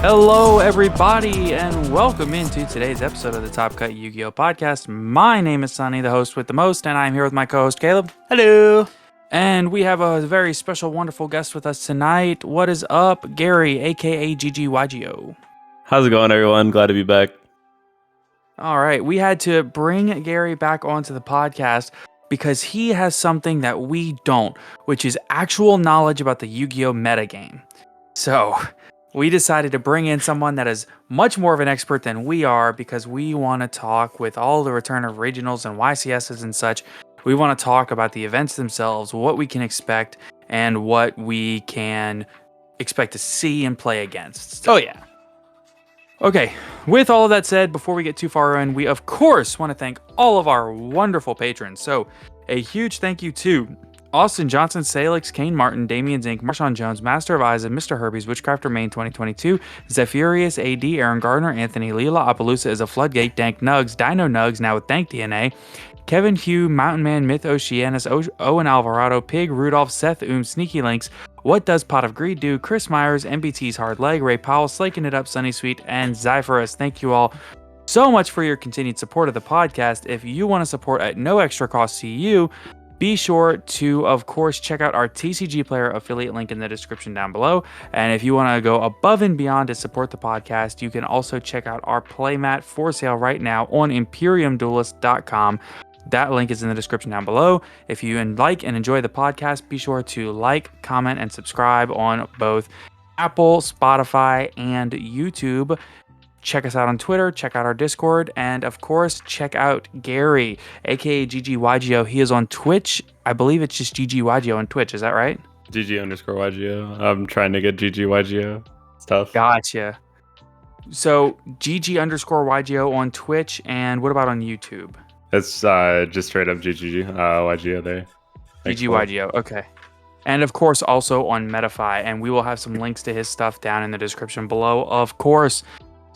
Hello, everybody, and welcome into today's episode of the Top Cut Yu-Gi-Oh! Podcast. My name is Sunny, the host with the most, and I'm here with my co-host, Caleb. Hello. And we have a very special, wonderful guest with us tonight. What is up, Gary, a.k.a. GGYGO? How's it going, everyone? Glad to be back. All right, we had to bring Gary back onto the podcast because he has something that we don't, which is actual knowledge about the Yu-Gi-Oh! Metagame. So we decided to bring in someone that is much more of an expert than we are because we want to talk with all the return of regionals and YCSs and such. We want to talk about the events themselves, what we can expect, and what we can expect to see and play against. Oh, yeah. Okay, with all of that said, before we get too far in, we of course want to thank all of our wonderful patrons. So, a huge thank you to Austin Johnson, Salix, Kane Martin, Damian Zink, Marshawn Jones, Master of Isa, Mr. Herbies, Witchcrafter Main 2022, Zephyrus AD, Aaron Gardner, Anthony Leela, Appaloosa is a Floodgate, Dank Nugs, Dino Nugs, now with Dank DNA, Kevin Hugh, Mountain Man, Myth Oceanus, Owen Alvarado, Pig, Rudolph, Seth Sneaky Links, What Does Pot of Greed Do, Chris Myers, MBT's Hard Leg, Ray Powell, Slaking It Up, Sunny Sweet, and Zyphorus. Thank you all so much for your continued support of the podcast. If you want to support at no extra cost to you, be sure to, of course, check out our TCG Player affiliate link in the description down below. And if you want to go above and beyond to support the podcast, you can also check out our playmat for sale right now on ImperiumDuelist.com. That link is in the description down below. If you like and enjoy the podcast, be sure to like, comment, and subscribe on both Apple, Spotify, and YouTube. Check us out on Twitter, check out our Discord, and of course, check out Gary, aka GGYGO. He is on Twitch. I believe it's just GGYGO on Twitch. Is that right? GG_YGO. I'm trying to get GGYGO stuff. Gotcha. So GG_YGO on Twitch, and what about on YouTube? It's just straight up YGO there. GGYGO, okay. And of course, also on Metafy, and we will have some links to his stuff down in the description below, of course.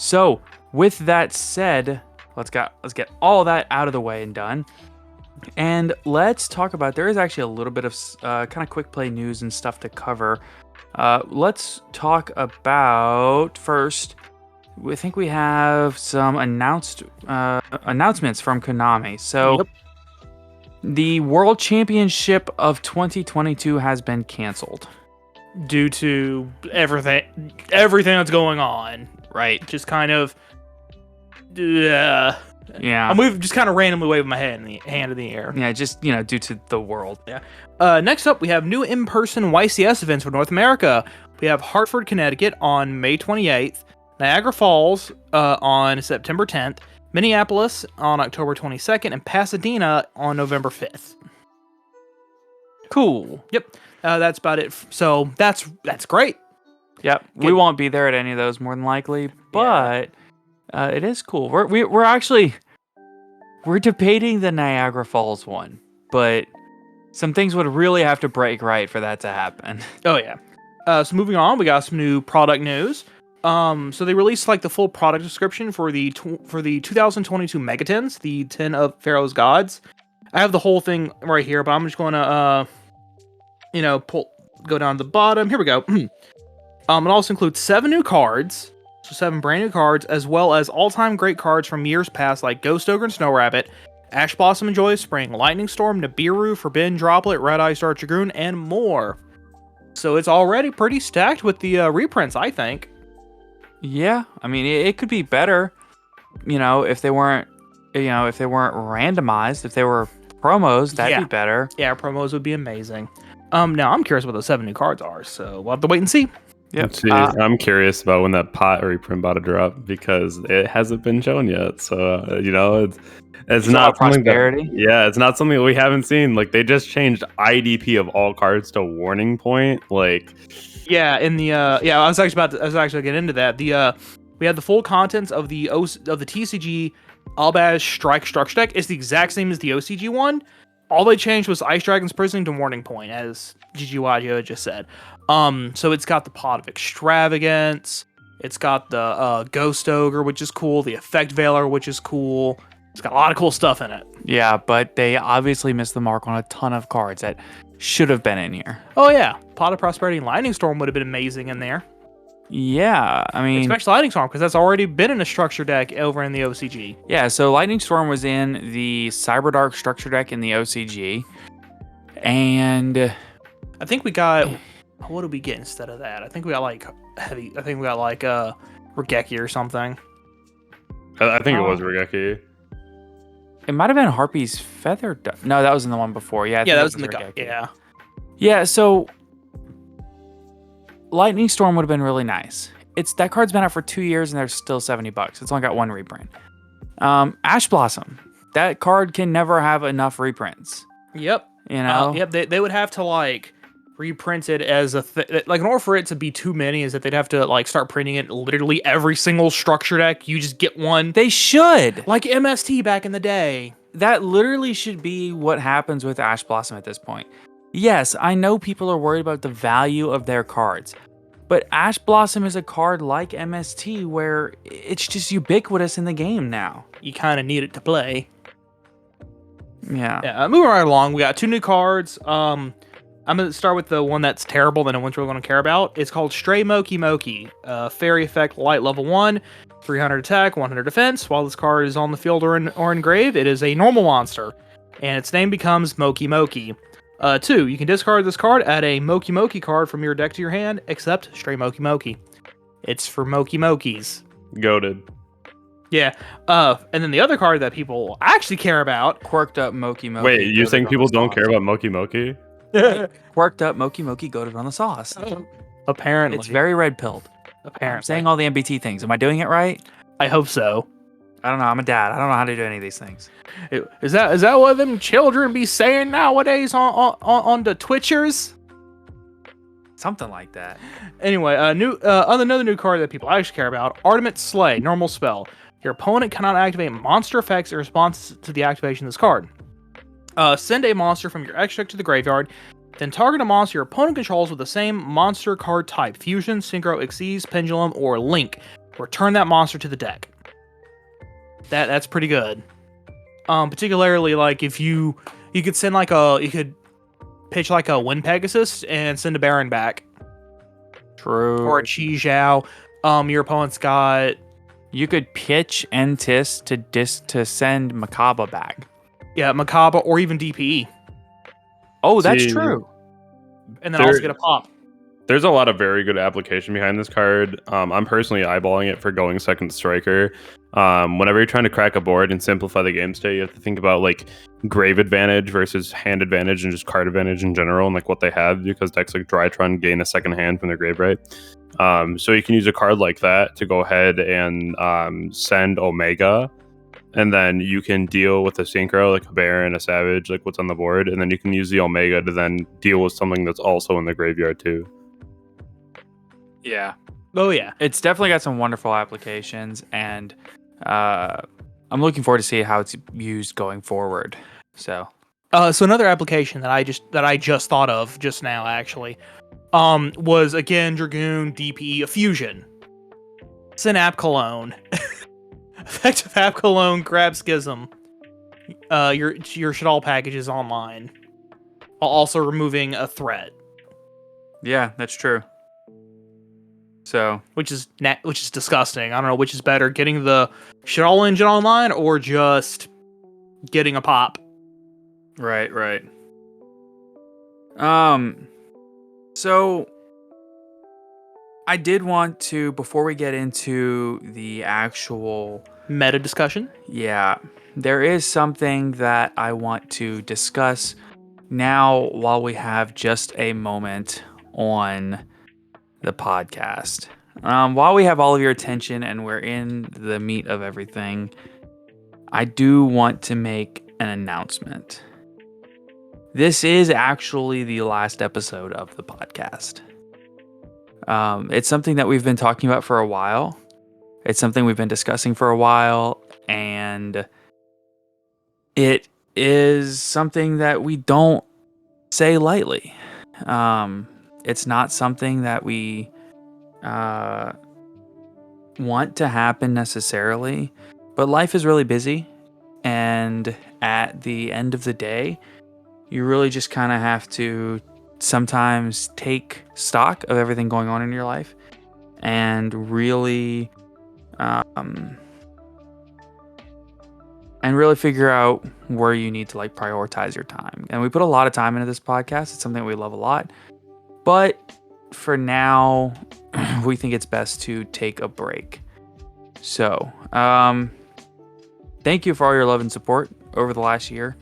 So, with that said, let's get all that out of the way and done. And let's talk about, there is actually a little bit of kind of quick play news and stuff to cover. Let's talk about, first, I think we have some announcements from Konami. So, The World Championship of 2022 has been canceled. Due to everything that's going on. Right. Just kind of... Yeah. I'm just kind of randomly waving my hand in the air. Yeah, just, due to the world. Yeah. Next up, we have new in-person YCS events for North America. We have Hartford, Connecticut on May 28th. Niagara Falls on September 10th, Minneapolis on October 22nd, and Pasadena on November 5th. Cool. Yep, that's about it. So that's great. Yep, we won't be there at any of those more than likely, but it is cool. We're actually debating the Niagara Falls one, but some things would really have to break right for that to happen. Oh yeah. So moving on, we got some new product news. So they released the full product description for the 2022 Megatens, the 10 of Pharaoh's Gods. I have the whole thing right here, but I'm just going to go down to the bottom. Here we go. It also includes 7 new cards, so 7 brand new cards, as well as all-time great cards from years past like Ghost Ogre and Snow Rabbit, Ash Blossom and Joyous Spring, Lightning Storm, Nibiru, Forbidden Droplet, Red Eye Star Dragoon, and more. So it's already pretty stacked with the reprints, I think. Yeah, I mean, it could be better, if they weren't randomized, if they were promos, that'd be better. Yeah, promos would be amazing. Now I'm curious what those 7 new cards are, so we'll have to wait and see. Yep. I'm curious about when that pot reprint about to drop because it hasn't been shown yet. So it's not something prosperity. It's not something that we haven't seen. Like they just changed IDP of all cards to Warning Point. Yeah, in the I was actually getting into that. We had the full contents of the TCG Albaz Strike Structure deck. It's the exact same as the OCG one. All they changed was Ice Dragon's Prison to Warning Point, as GGYGO just said. So it's got the Pot of Extravagance. It's got the Ghost Ogre, which is cool. The Effect Veiler, which is cool. It's got a lot of cool stuff in it. Yeah, but they obviously missed the mark on a ton of cards that should have been in here. Oh yeah, Pot of Prosperity and Lightning Storm would have been amazing in there. Yeah, I mean, especially Lightning Storm, because that's already been in a structure deck over in the OCG. yeah. So Lightning Storm was in the Cyberdark structure deck in the OCG, and I think we got. What did we get instead of that? I think we got like heavy. I think we got like Regeki or something. I think it was Regeki. it might have been Harpy's Feather. No, that was in the one before. Yeah, I Yeah, think that it was in the guy. Regeki. Yeah. Yeah, so Lightning Storm would have been really nice. That card's been out for 2 years and there's still $70. It's only got one reprint. Ash Blossom. That card can never have enough reprints. Yep. You know? Yep. They would have to like reprint it as a like in order for it to be too many is that they'd have to like start printing it literally every single structure deck. You just get one. They should. Like MST back in the day. That literally should be what happens with Ash Blossom at this point. Yes, I know people are worried about the value of their cards, but Ash Blossom is a card like MST where it's just ubiquitous in the game now. You kind of need it to play. Yeah. Yeah. Moving right along, we got 2 new cards. I'm going to start with the one that's terrible that no one's really going to care about. It's called Stray Moki Moki. Fairy effect, light level 1, 300 attack, 100 defense. While this card is on the field or engraved, it is a normal monster, and its name becomes Moki Moki. 2, you can discard this card, add a Moki Moki card from your deck to your hand, except Stray Moki Moki. It's for Moki Mokis. Goated. Yeah. And then the other card that people actually care about. Quirked up Moki Moki. Wait, you goated think on people the don't sauce. care about Moki Moki? Quirked up Moki Moki goated on the sauce. Apparently. It's very red pilled. Apparently. I'm saying all the MBT things. Am I doing it right? I hope so. I don't know. I'm a dad. I don't know how to do any of these things. Is that what them children be saying nowadays on the Twitchers? Something like that. Anyway, another new card that people actually care about: Artemis Sleigh, normal spell. Your opponent cannot activate monster effects in response to the activation of this card. Send a monster from your extra deck to the graveyard, then target a monster your opponent controls with the same monster card type: Fusion, Synchro, Xyz, Pendulum, or Link. Return that monster to the deck. That's pretty good. Particularly like if you could send like you could pitch like a Wind Pegasus and send a Baron back. True. Or a Chi Zhao. Your opponent's got. You could pitch Entis to send Makaba back. Yeah, Makaba or even DPE. Oh, that's See, true. And then also get a pop. There's a lot of very good application behind this card. I'm personally eyeballing it for going second striker. Whenever you're trying to crack a board and simplify the game state, you have to think about like grave advantage versus hand advantage and just card advantage in general and like what they have, because decks like Drytron gain a second hand from their grave right. So you can use a card like that to go ahead and send Omega, and then you can deal with a Synchro, like a Baron, a Savage, like what's on the board, and then you can use the Omega to then deal with something that's also in the graveyard too. Yeah. Oh yeah. It's definitely got some wonderful applications, and I'm looking forward to see how it's used going forward. So Another application that I just thought of just now actually, was again Dragoon DPE, a fusion. It's an App Cologne. Effective App Cologne, grab Schism. Your Shadal package is online, while also removing a threat. yeah, that's true. So Which is disgusting. I don't know which is better, getting the Shadal engine online or just getting a pop. right. So I did want to, before we get into the actual Meta discussion. Yeah, there is something that I want to discuss now while we have just a moment on the podcast. While we have all of your attention and we're in the meat of everything, I do want to make an announcement. This is actually the last episode of the podcast. It's something that we've been talking about for a while. It's something we've been discussing for a while, and it is something that we don't say lightly. It's not something that we want to happen necessarily, but life is really busy, and at the end of the day, you really just kind of have to sometimes take stock of everything going on in your life and really figure out where you need to like prioritize your time. And we put a lot of time into this podcast. It's something we love a lot. But for now, we think it's best to take a break. So, thank you for all your love and support over the last year.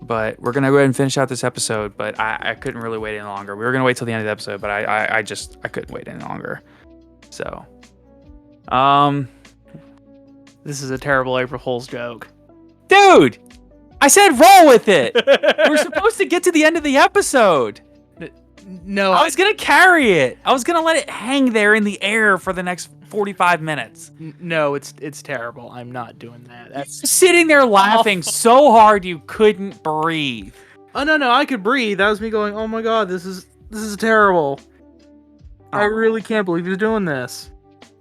But we're going to go ahead and finish out this episode. But I couldn't really wait any longer. We were going to wait till the end of the episode, but I couldn't wait any longer. So, This is a terrible April Fool's joke. dude, I said roll with it. We're supposed to get to the end of the episode. No, I was going to carry it. I was going to let it hang there in the air for the next 45 minutes. No, it's terrible. I'm not doing that. That's Sitting there laughing so hard you couldn't breathe. Oh no, I could breathe. That was me going, "Oh my god, this is terrible. I really can't believe you're doing this."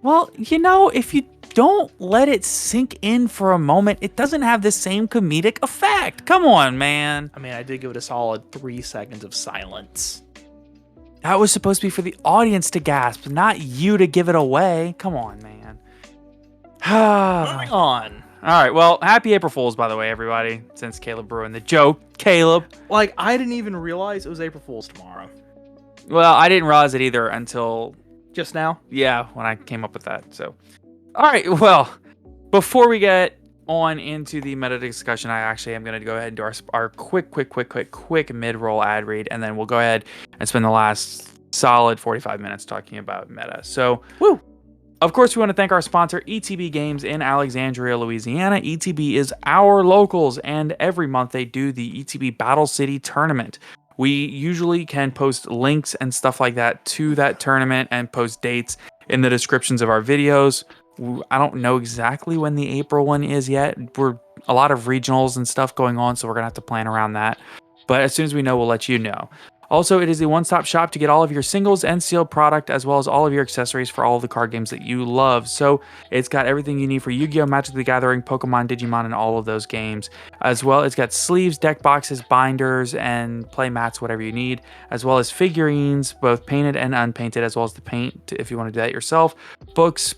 Well, if you don't let it sink in for a moment, it doesn't have the same comedic effect. Come on, man. I mean, I did give it a solid 3 seconds of silence. That was supposed to be for the audience to gasp, not you to give it away. Come on, man. Moving on. All right, well, happy April Fools, by the way, everybody, since Caleb ruined the joke. Caleb. Like, I didn't even realize it was April Fool's tomorrow. Well, I didn't realize it either until, Just now? yeah, when I came up with that. So, all right, well, before we get on into the meta discussion, I actually am going to go ahead and do our quick mid-roll ad read, and then we'll go ahead and spend the last solid 45 minutes talking about meta. So, woo! Of course, we want to thank our sponsor, ETB Games in Alexandria, Louisiana. ETB is our locals, and every month they do the ETB Battle City Tournament. We usually can post links and stuff like that to that tournament and post dates in the descriptions of our videos. I don't know exactly when the April one is yet. We're a lot of regionals and stuff going on, so we're going to have to plan around that. But as soon as we know, we'll let you know. Also, it is a one-stop shop to get all of your singles and sealed product, as well as all of your accessories for all of the card games that you love. So it's got everything you need for Yu-Gi-Oh!, Magic the Gathering, Pokemon, Digimon, and all of those games. As well, it's got sleeves, deck boxes, binders, and play mats, whatever you need, as well as figurines, both painted and unpainted, as well as the paint if you want to do that yourself, books,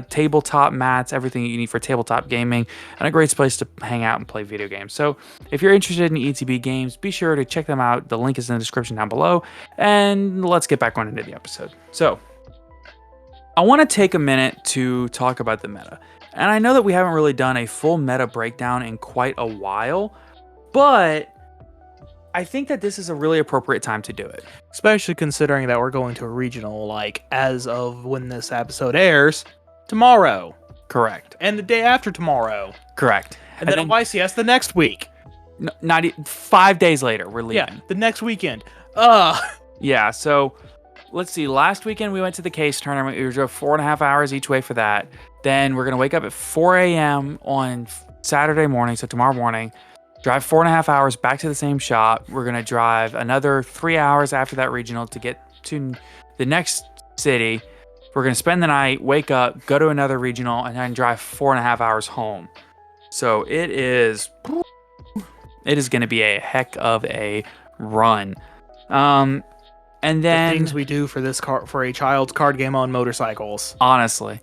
tabletop mats, everything you need for tabletop gaming, and a great place to hang out and play video games. So if you're interested in ETB Games, be sure to check them out. The link is in the description down below, and let's get back on into the episode. So I want to take a minute to talk about the meta, and I know that we haven't really done a full meta breakdown in quite a while, but I think that this is a really appropriate time to do it. Especially considering that we're going to a regional, like, as of when this episode airs, tomorrow. Correct. And the day after tomorrow. Correct. And then a YCS the next week. Not 5 days later, we're leaving. Yeah, the next weekend. Yeah, so let's see. Last weekend we went to the case tournament. We drove 4.5 hours each way for that. Then we're going to wake up at 4 a.m. on Saturday morning, so tomorrow morning. Drive 4.5 hours back to the same shop. We're going to drive another 3 hours after that regional to get to the next city. We're going to spend the night, wake up, go to another regional, and then drive 4.5 hours home. So it is going to be a heck of a run. And then the things we do for for a child's card game on motorcycles. Honestly.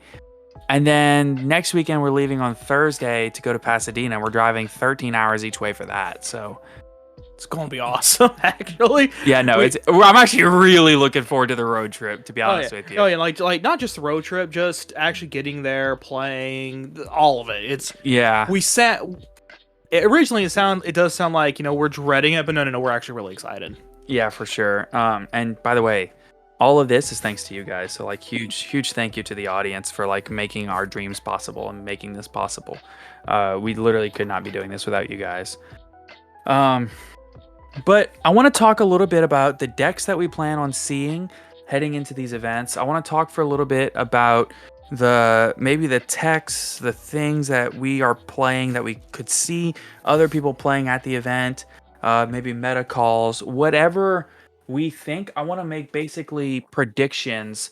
And then next weekend, we're leaving on Thursday to go to Pasadena. We're driving 13 hours each way for that. So it's going to be awesome, actually. Yeah, no, I'm actually really looking forward to the road trip, to be honest with you. Oh, yeah, like not just the road trip, just actually getting there, playing, all of it. Originally it does sound like, we're dreading it, but no, we're actually really excited. Yeah, for sure. And by the way, all of this is thanks to you guys. So like huge thank you to the audience for like making our dreams possible and making this possible. We literally could not be doing this without you guys. But I want to talk a little bit about the decks that we plan on seeing heading into these events. I want to talk for a little bit about maybe the techs, the things that we are playing that we could see other people playing at the event, maybe meta calls, whatever we think. I want to make basically predictions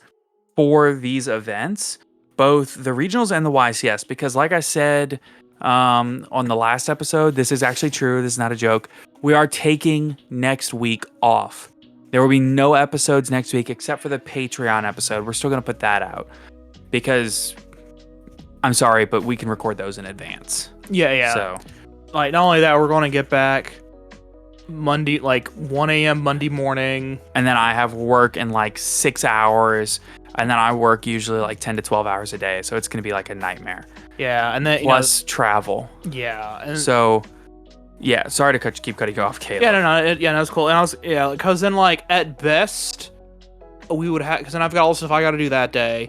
for these events, both the regionals and the YCS, because like I said on the last episode, this is actually true. This is not a joke. We are taking next week off. There will be no episodes next week except for the Patreon episode. We're still going to put that out because I'm sorry, but we can record those in advance. Yeah. So, like, not only that, we're going to get back Monday, like 1 a.m. Monday morning. and then I have work in like 6 hours, and then I work usually like 10 to 12 hours a day. So it's going to be like a nightmare. Yeah. And then, Plus travel. Yeah. And So, yeah, sorry to keep cutting you off, Caleb. Yeah, no, it's cool. And because then, like, at best, we would have, because then I've got all the stuff I got to do that day,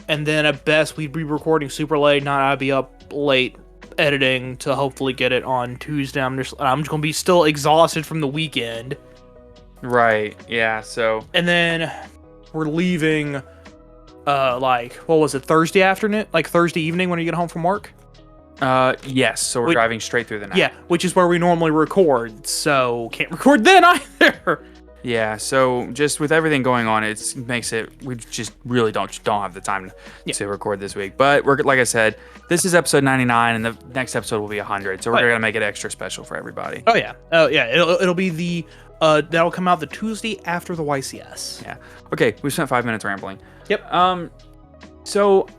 and then at best, we'd be recording super late, not I'd be up late editing to hopefully get it on Tuesday. I'm just going to be still exhausted from the weekend. Right, yeah, so... And then we're leaving, like, what was it, Thursday afternoon? Like, Thursday evening when you get home from work? Yes, so we're driving straight through the night. Yeah, which is where we normally record, so can't record then either. Yeah, so just with everything going on, it makes it, we just really don't have the time to record this week. But we're, like I said, this is episode 99, and the next episode will be 100, so we're gonna make it extra special for everybody. Oh yeah, it'll be the that'll come out the Tuesday after the YCS. Yeah. Okay, we spent 5 minutes rambling. Yep. So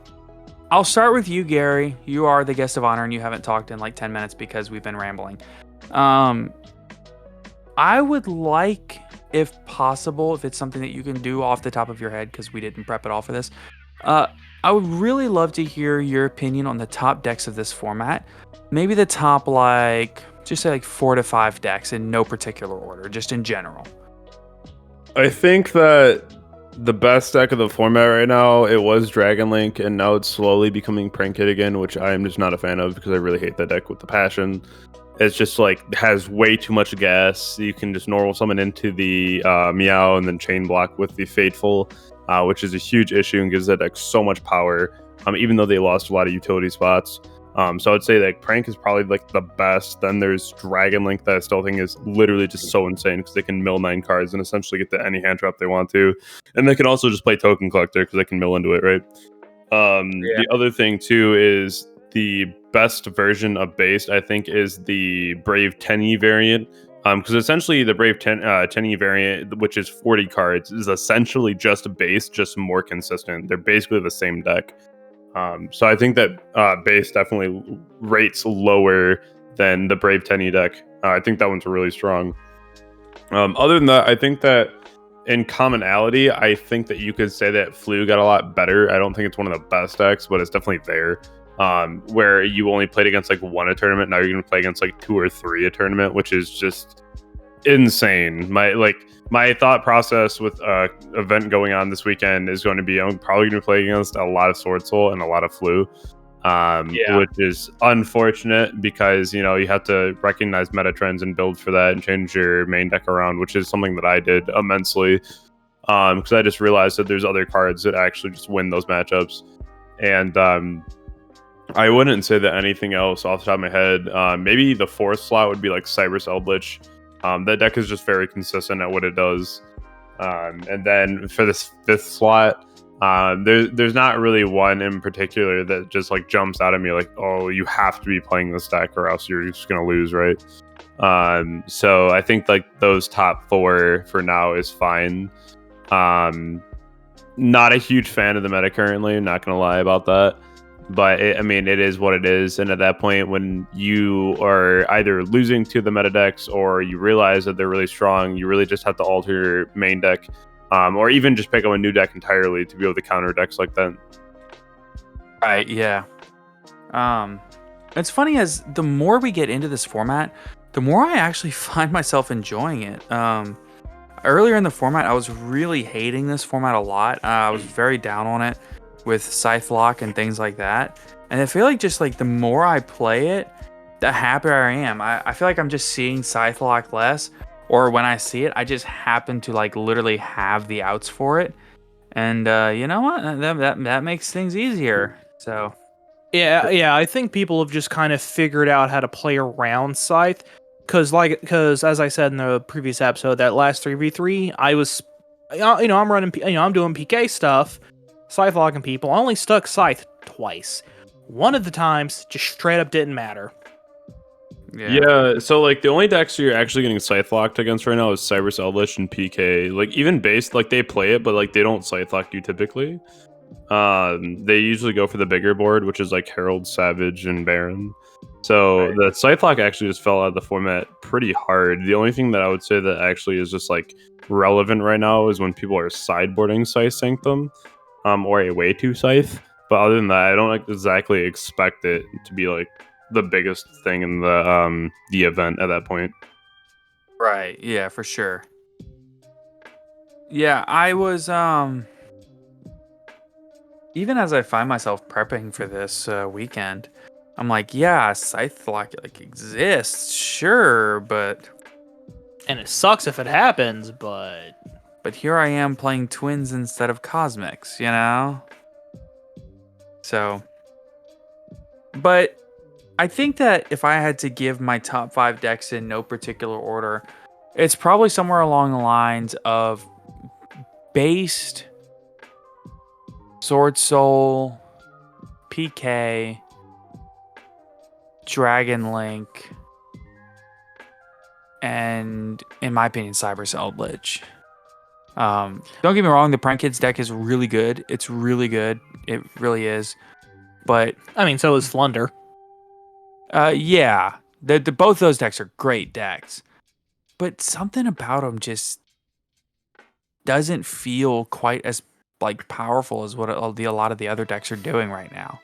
I'll start with you, Gary. You are the guest of honor, and you haven't talked in like 10 minutes because we've been rambling. I would like, if possible, if it's something that you can do off the top of your head, because we didn't prep at all for this, I would really love to hear your opinion on the top decks of this format. Maybe the top, like, just say like 4 to 5 decks in no particular order, just in general. I think that the best deck of the format right now, it was Dragon Link, and now it's slowly becoming Prank Kid again, which I am just not a fan of because I really hate that deck with the passion. It's just like has way too much gas. You can just normal summon into the Meow and then chain block with the Fateful, which is a huge issue and gives that deck so much power. Even though they lost a lot of utility spots. So I'd say like Prank is probably like the best. Then there's Dragon Link that I still think is literally just so insane because they can mill 9 cards and essentially get to any hand trap they want to, and they can also just play Token Collector because they can mill into it, right? The other thing too is the best version of Based, I think, is the Brave 10E variant. Because essentially the Brave 10E variant, which is 40 cards, is essentially just Based, just more consistent. They're basically the same deck. So I think that Base definitely rates lower than the Brave 10E deck. I think that one's really strong. Other than that, I think that in commonality, I think that you could say that Flu got a lot better. I don't think it's one of the best decks, but it's definitely there. Where you only played against like 1 a tournament, now you're going to play against like 2 or 3 a tournament, which is just insane. My thought process with event going on this weekend is going to be I'm probably going to play against a lot of Sword Soul and a lot of Flu, which is unfortunate because you have to recognize meta trends and build for that and change your main deck around, which is something that I did immensely because I just realized that there's other cards that actually just win those matchups. And I wouldn't say that anything else off the top of my head. Maybe the 4th slot would be like Cyrus Eldritch. That deck is just very consistent at what it does. And then for this 5th slot, there's not really one in particular that just like jumps out at me like, oh, you have to be playing this deck or else you're just gonna lose, right? So I think like those top 4 for now is fine. Not a huge fan of the meta currently, not gonna lie about that. But it is what it is, and at that point, when you are either losing to the meta decks or you realize that they're really strong, you really just have to alter your main deck, or even just pick up a new deck entirely to be able to counter decks like that. Right? Yeah. It's funny as the more we get into this format, the more I actually find myself enjoying it. Earlier in the format, I was really hating this format a lot. I was very down on it with Scythe Lock and things like that. And I feel like just like the more I play it, the happier I am. I feel like I'm just seeing Scythe Lock less, or when I see it, I just happen to like literally have the outs for it. And you know what? That makes things easier. So yeah, I think people have just kind of figured out how to play around Scythe. Because as I said in the previous episode, that last 3v3, I was, I'm running, I'm doing PK stuff, Scythe locking people. I only stuck Scythe twice. One of the times just straight up didn't matter. Yeah, so like the only decks you're actually getting scythe locked against right now is Cyrus Eldritch and PK. Like even based, like they play it, but like they don't scythe lock you typically. They usually go for the bigger board, which is like Herald, Savage, and Baron. So Right. the scythe lock actually just fell out of the format pretty hard. The only thing that I would say that actually is just like relevant right now is when people are sideboarding Scythe Sanctum, or a way to Scythe. But other than that, I don't like, exactly expect it to be like the biggest thing in the event at that point. Right. Yeah, for sure. Yeah, I was even as I find myself prepping for this weekend, I'm like, yeah, Scythe Lock like exists, sure, but And it sucks if it happens, but here I am playing Twins instead of Cosmics, you know? So, but I think that if I had to give my top 5 decks in no particular order, it's probably somewhere along the lines of Based, Sword Soul, PK, Dragon Link, and in my opinion, Cyber Eldritch. Don't get me wrong, the Prank Kids deck is really good. It's really good. It really is. But I mean, so is Flunder. yeah, the both those decks are great decks. But something about them just doesn't feel quite as like powerful as what a lot of the other decks are doing right now.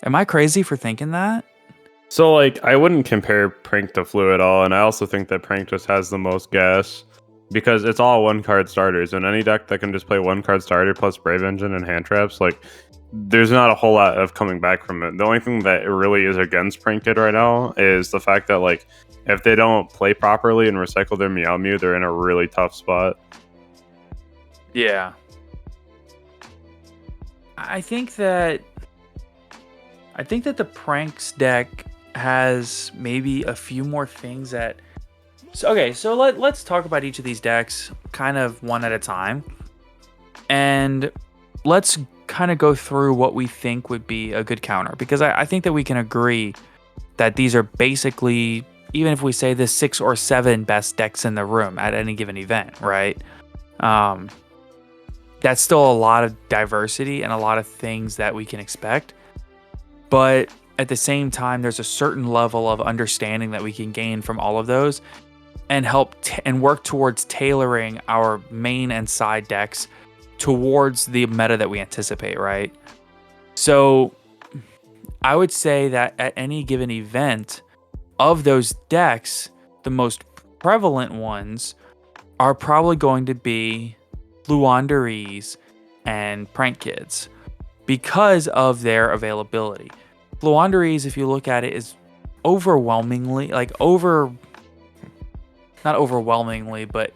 Am I crazy for thinking that? So like I wouldn't compare Prank to Flu at all, and I also think that Prank just has the most gas because it's all one card starters, and any deck that can just play one card starter plus Brave Engine and hand traps, like there's not a whole lot of coming back from it. The only thing that it really is against Prank Kid right now is the fact that like if they don't play properly and recycle their Meow Mew, they're in a really tough spot. Yeah. I think that the Pranks deck has maybe a few more things that so let's talk about each of these decks kind of one at a time. And let's kind of go through what we think would be a good counter because I think that we can agree that these are basically, even if we say the 6 or 7 best decks in the room at any given event, right? That's still a lot of diversity and a lot of things that we can expect. But at the same time, there's a certain level of understanding that we can gain from all of those and help and work towards tailoring our main and side decks towards the meta that we anticipate, right? So I would say that at any given event of those decks, the most prevalent ones are probably going to be Fluanderies and Prank Kids because of their availability. Fluanderies, if you look at it, is overwhelmingly not overwhelmingly, but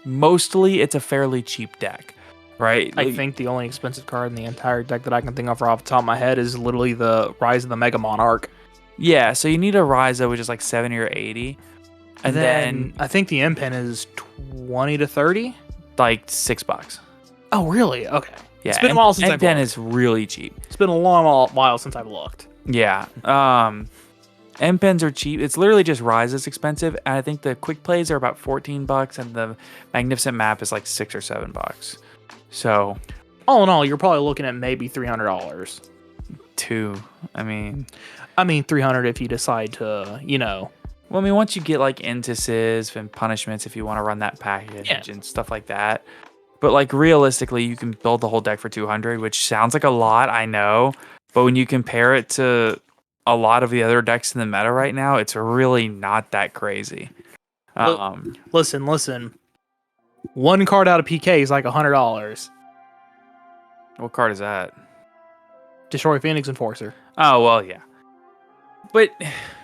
mostly it's a fairly cheap deck, right? I think the only expensive card in the entire deck that I can think of off the top of my head is literally the Rise of the Mega Monarch. Yeah, so you need a Ryza, which is like 70 or 80. And then I think the M Pen is 20 to 30. like $6. Oh, really? Okay. Yeah, It's been a while since I've M10 looked. is really cheap. It's been a long while since I've looked. Yeah. M pens are cheap. It's literally just Rise is expensive, and I think the quick plays are about $14, and the Magnificent Map is like $6 or $7. So, All in all, you're probably looking at maybe $300. I mean, 300 if you decide to, well, I mean, once you get like into Civ and punishments, if you want to run that package and stuff like that. But like realistically, you can build the whole deck for 200, which sounds like a lot, I know. But when you compare it to a lot of the other decks in the meta right now, it's really not that crazy. Listen. One card out of PK is like $100. What card is that? Destroy Phoenix Enforcer. Oh, well, yeah. But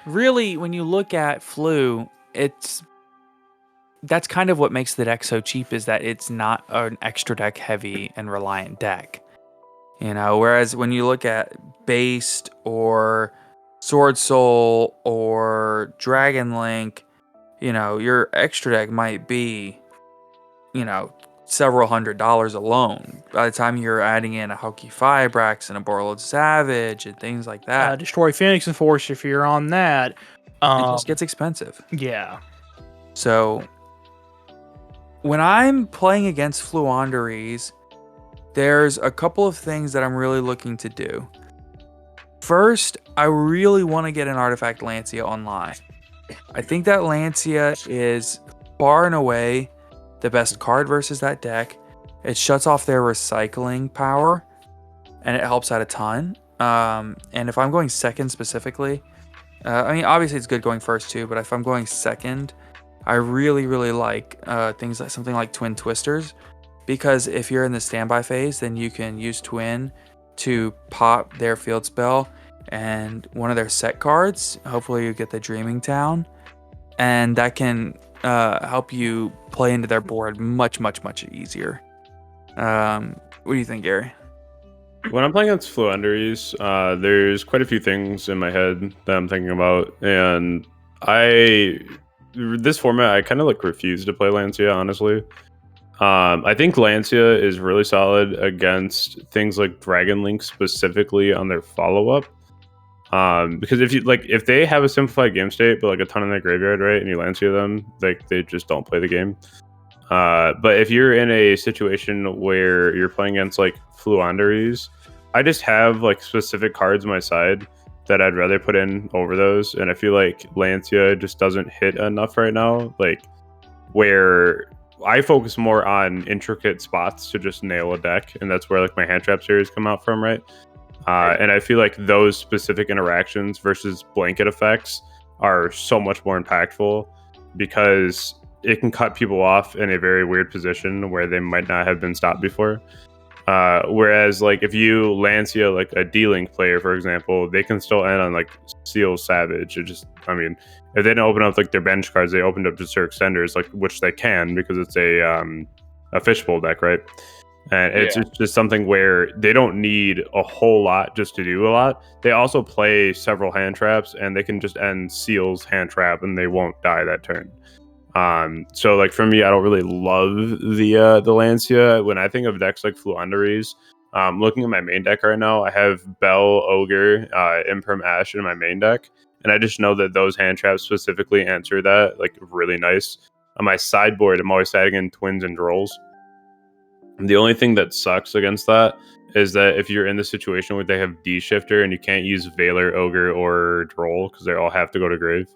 really, when you look at Flu, that's kind of what makes the deck so cheap is that it's not an extra deck heavy and reliant deck. Whereas when you look at Based or Sword Soul or Dragon Link, your extra deck might be, several $100s alone. By the time you're adding in a Hokey Firebrax and a Borrowed Savage and things like that, Destroy Phoenix and Force if you're on that. it just gets expensive. Yeah. So when I'm playing against Fluanderies, there's a couple of things that I'm really looking to do. First, I really want to get an Artifact Lancia online. I think that Lancia is far and away the best card versus that deck. It shuts off their recycling power, and it helps out a ton. And if I'm going second specifically, I mean, obviously it's good going first too, but if I'm going second, I really, really like things like something like Twin Twisters, because if you're in the standby phase, then you can use Twin to pop their field spell and one of their set cards. Hopefully you get the Dreaming Town, and that can help you play into their board much, much, much easier. What do you think, Gary? When I'm playing against Fluenderies, there's quite a few things in my head that I'm thinking about, and this format, I kind of like refuse to play Lancia, honestly. I think Lancia is really solid against things like Dragon Link, specifically on their follow-up. Because if they have a simplified game state but like a ton in their graveyard, right, and you Lancia them, like they just don't play the game. But if you're in a situation where you're playing against like Fluanderies, I just have like specific cards on my side that I'd rather put in over those, and I feel like Lancia just doesn't hit enough right now, like where I focus more on intricate spots to just nail a deck, and that's where like my hand trap series come out from, right? And I feel like those specific interactions versus blanket effects are so much more impactful, because it can cut people off in a very weird position where they might not have been stopped before. Whereas like if you Lancia like a D-Link player, for example, they can still end on like Seal Savage. It just, I mean, if they didn't open up like their bench cards, they opened up just their extenders, like, which they can because it's a fishbowl deck, right? And it's just something where they don't need a whole lot just to do a lot. They also play several hand traps, and they can just end Seal's hand trap and they won't die that turn. So like for me, I don't really love the Lancia. When I think of decks like Fluanderies, looking at my main deck right now, I have Bell, Ogre, Imperm Ash in my main deck, and I just know that those hand traps specifically answer that like really nice. On my sideboard, I'm always adding in Twins and Drolls. The only thing that sucks against that is that if you're in the situation where they have D-Shifter and you can't use Veiler, Ogre, or Droll because they all have to go to grave.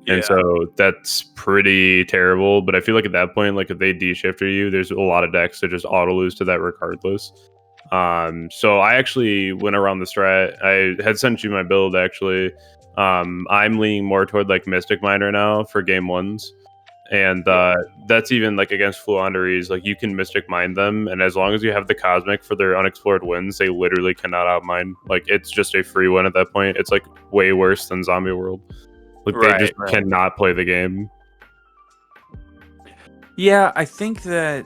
And so that's pretty terrible. But I feel like at that point, like if they D-Shifter you, there's a lot of decks that just auto-lose to that regardless. So I actually went around the strat. I had sent you my build, actually. I'm leaning more toward like Mystic Mind right now for game ones. And that's even like against Fluanderies, like you can Mystic Mind them, and as long as you have the Cosmic for their unexplored wins, they literally cannot outmind. Like it's just a free win at that point. It's like way worse than Zombie World. Like they just cannot play the game. Yeah, I think that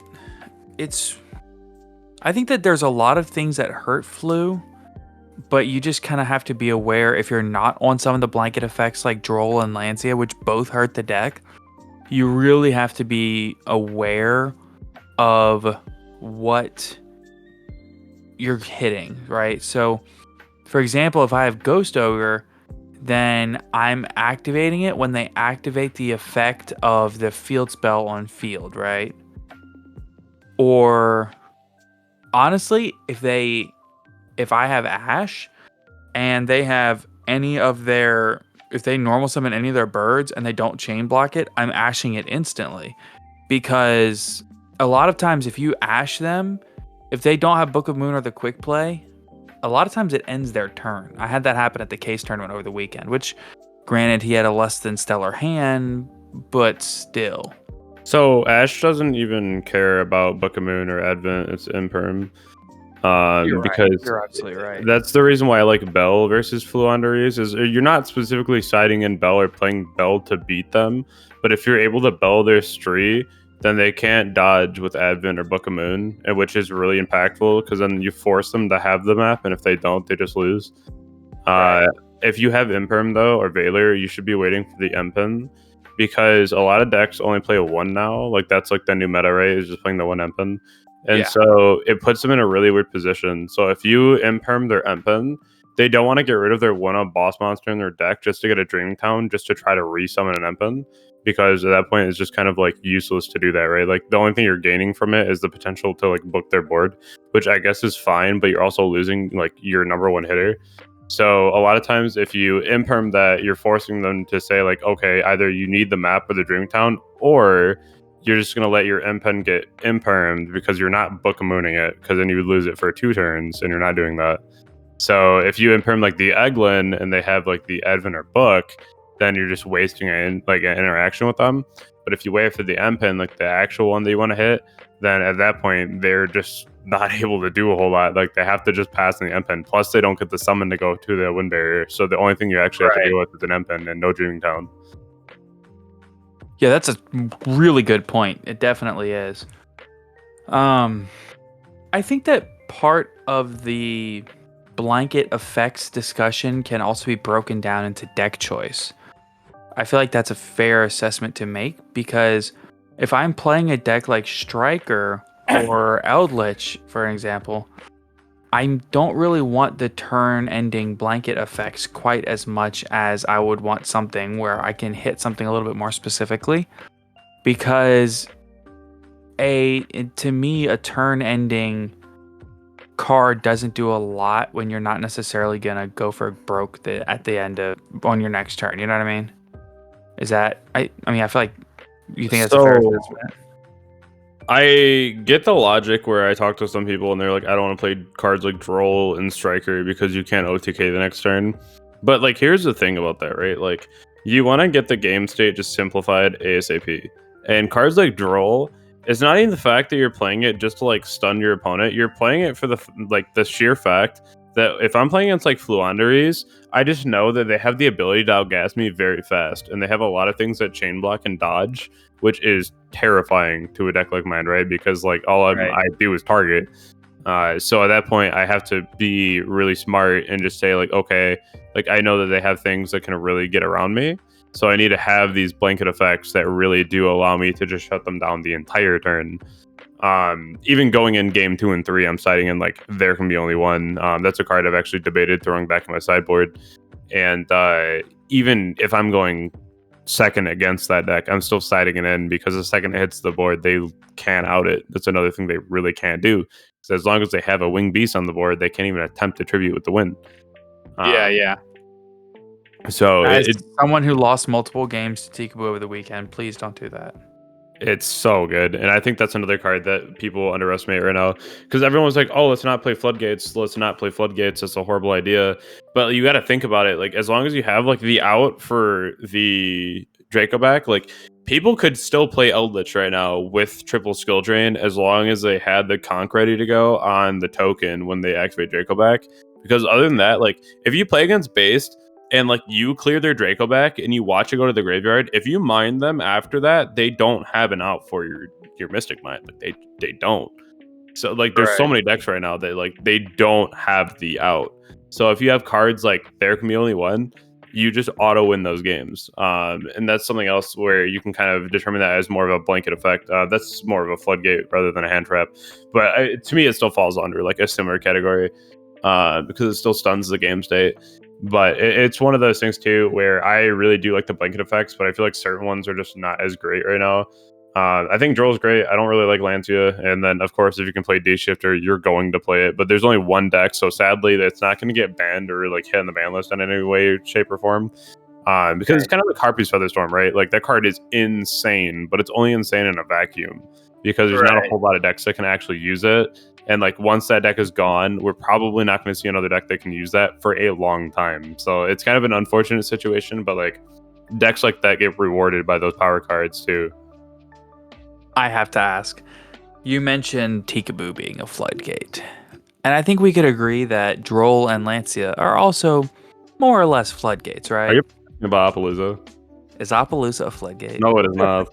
there's a lot of things that hurt Flu, but you just kind of have to be aware if you're not on some of the blanket effects like Droll and Lancia, which both hurt the deck. You really have to be aware of what you're hitting, right? So, for example, if I have Ghost Ogre, then I'm activating it when they activate the effect of the field spell on field, right? Or, honestly, if I have Ash and they have if they normal summon any of their birds and they don't chain block it, I'm ashing it instantly. Because a lot of times if you ash them, if they don't have Book of Moon or the quick play, a lot of times it ends their turn. I had that happen at the Case tournament over the weekend, which granted he had a less than stellar hand, but still. So Ash doesn't even care about Book of Moon or Advent, it's Imperm. Because you're absolutely right. That's the reason why I like Bell versus Fluanderies, is you're not specifically siding in Bell or playing Bell to beat them, but if you're able to Bell their Stree, then they can't dodge with Advent or Book of Moon, which is really impactful because then you force them to have the map, and if they don't, they just lose. If you have Imperm though or Veiler, you should be waiting for the Empen, because a lot of decks only play a 1 now. Like that's like the new meta, right? Is just playing the 1 Empen. And Yeah. so it puts them in a really weird position. So if you imperm their Empen, they don't want to get rid of their 1-up boss monster in their deck just to get a Dreaming Town, just to try to resummon an Empen. Because at that point, it's just kind of like useless to do that, right? Like the only thing you're gaining from it is the potential to like book their board, which I guess is fine, but you're also losing like your number 1 hitter. So a lot of times if you imperm that, you're forcing them to say like, okay, either you need the map or the Dreaming Town, or you're just going to let your impen get impermed because you're not book mooning it, because then you would lose it for 2 turns, and you're not doing that. So if you imperm like the Eglin and they have like the Advent or book, then you're just wasting an interaction with them. But if you wait for the Empen, like the actual one that you want to hit, then at that point they're just not able to do a whole lot. Like they have to just pass in the Empen. Plus they don't get the summon to go to the wind barrier. So the only thing you actually have to deal with is an Empen and no Dreaming Town. Yeah, that's a really good point. It definitely is. I think that part of the blanket effects discussion can also be broken down into deck choice. I feel like that's a fair assessment to make, because if I'm playing a deck like Striker or Eldritch, for example, I don't really want the turn-ending blanket effects quite as much as I would want something where I can hit something a little bit more specifically, because to me, a turn-ending card doesn't do a lot when you're not necessarily gonna go for broke at the end on your next turn. You know what I mean? Is that I mean, I feel like you think that's a fair assessment. I get the logic where I talk to some people and they're like, I don't want to play cards like Droll and Striker because you can't OTK the next turn. But like, here's the thing about that, right? Like, you want to get the game state just simplified ASAP. And cards like Droll, it's not even the fact that you're playing it just to like stun your opponent. You're playing it for the sheer fact that if I'm playing against like Fluanderies, I just know that they have the ability to outgas me very fast, and they have a lot of things that chain block and dodge, which is terrifying to a deck like mine, right? Because like all I do is target. So at that point, I have to be really smart and just say like, okay, like I know that they have things that can really get around me. So I need to have these blanket effects that really do allow me to just shut them down the entire turn. Even going in game 2 and 3, I'm siding in like there can be only one. That's a card I've actually debated throwing back in my sideboard. And even if I'm going second against that deck, I'm still siding it in, because the second it hits the board, they can't out it. That's another thing they really can't do. So as long as they have a winged beast on the board, they can't even attempt to tribute with the win. Yeah. So as someone who lost multiple games to Tikaboo over the weekend, please don't do that. It's so good. And I think that's another card that people underestimate right now, because everyone's like, oh, let's not play Floodgates. It's a horrible idea. But you got to think about it. Like, as long as you have like the out for the Draco back, like people could still play Eldritch right now with triple skill drain, as long as they had the conch ready to go on the token when they activate Draco back. Because other than that, like if you play against Based and like you clear their Draco back and you watch it go to the graveyard, if you mine them after that, they don't have an out for your Mystic Mine. Like they don't. So like there's so many decks right now that like they don't have the out. So if you have cards like there can be only one, you just auto win those games. And that's something else where you can kind of determine that as more of a blanket effect. That's more of a floodgate rather than a hand trap. But to me, it still falls under like a similar category because it still stuns the game state. But it's one of those things too where I really do like the blanket effects, but I feel like certain ones are just not as great right now. I think Droll's great. I don't really like Lancia. And then, of course, if you can play D-Shifter, you're going to play it. But there's only one deck, so sadly, it's not going to get banned or like hit on the ban list in any way, shape, or form. Because it's kind of like Harpy's Featherstorm, right? Like that card is insane, but it's only insane in a vacuum because there's not a whole lot of decks that can actually use it. And like once that deck is gone, we're probably not going to see another deck that can use that for a long time. So it's kind of an unfortunate situation, but like decks like that get rewarded by those power cards too. I have to ask, you mentioned Tikaboo being a floodgate, and I think we could agree that Droll and Lancia are also more or less floodgates, right? Are you talking about Appaloosa? Is Appaloosa a floodgate? No, it is not.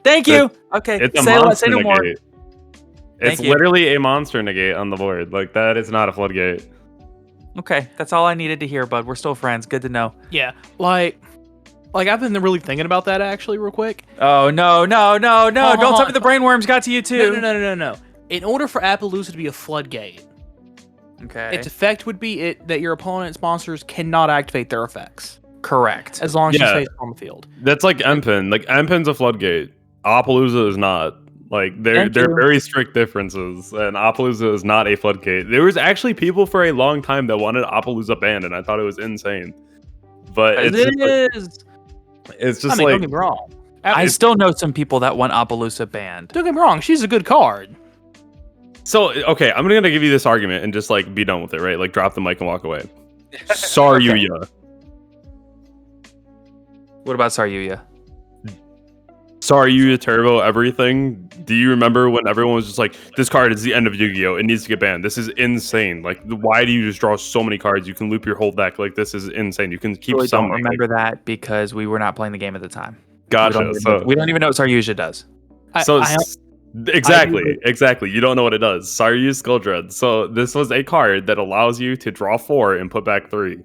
Thank you. Okay, it's a say monster no more. negate. It's literally a monster negate on the board. Like that is not a floodgate. Okay, that's all I needed to hear, bud. We're still friends. Good to know. Yeah, like like I've been really thinking about that actually, real quick. Oh no! Don't tell me the brainworms got to you too. No. In order for Appaloosa to be a floodgate, Okay. its effect would be that your opponent's monsters cannot activate their effects. Correct. As long as you stay on the field. That's like MPIN. Like MPIN's a floodgate. Appaloosa is not. Like they're very strict differences, and Appaloosa is not a floodgate. There was actually people for a long time that wanted Appaloosa banned, and I thought it was insane. But it's just don't like get me wrong. I still know some people that want Appaloosa banned. Don't get me wrong, she's a good card. So okay, I'm gonna give you this argument and just like be done with it, right? Like drop the mic and walk away. Saryuya. What about Saryuya? Saryuya Turbo everything. Do you remember when everyone was just like, this card is the end of Yu-Gi-Oh! It needs to get banned. This is insane. Like, why do you just draw so many cards? You can loop your whole deck. Like, this is insane. You can keep some. I don't remember that because we were not playing the game at the time. Gotcha. We don't even know what Saryuya does. Exactly. You don't know what it does. Saryuya Skull Dread. So this was a card that allows you to draw 4 and put back 3.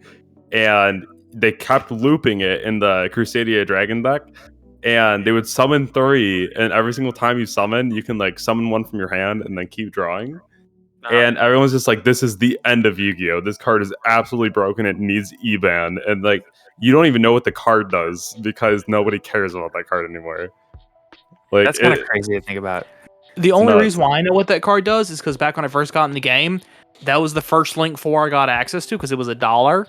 And they kept looping it in the Crusadia Dragon deck. And they would summon 3, and every single time you summon, you can like summon 1 from your hand and then keep drawing. And everyone's just like, this is the end of Yu-Gi-Oh! This card is absolutely broken. It needs E-ban. And like, you don't even know what the card does because nobody cares about that card anymore. Like, that's kind of crazy to think about. The only reason why I know what that card does is because back when I first got in the game, that was the first Link 4 I got access to because it was $1.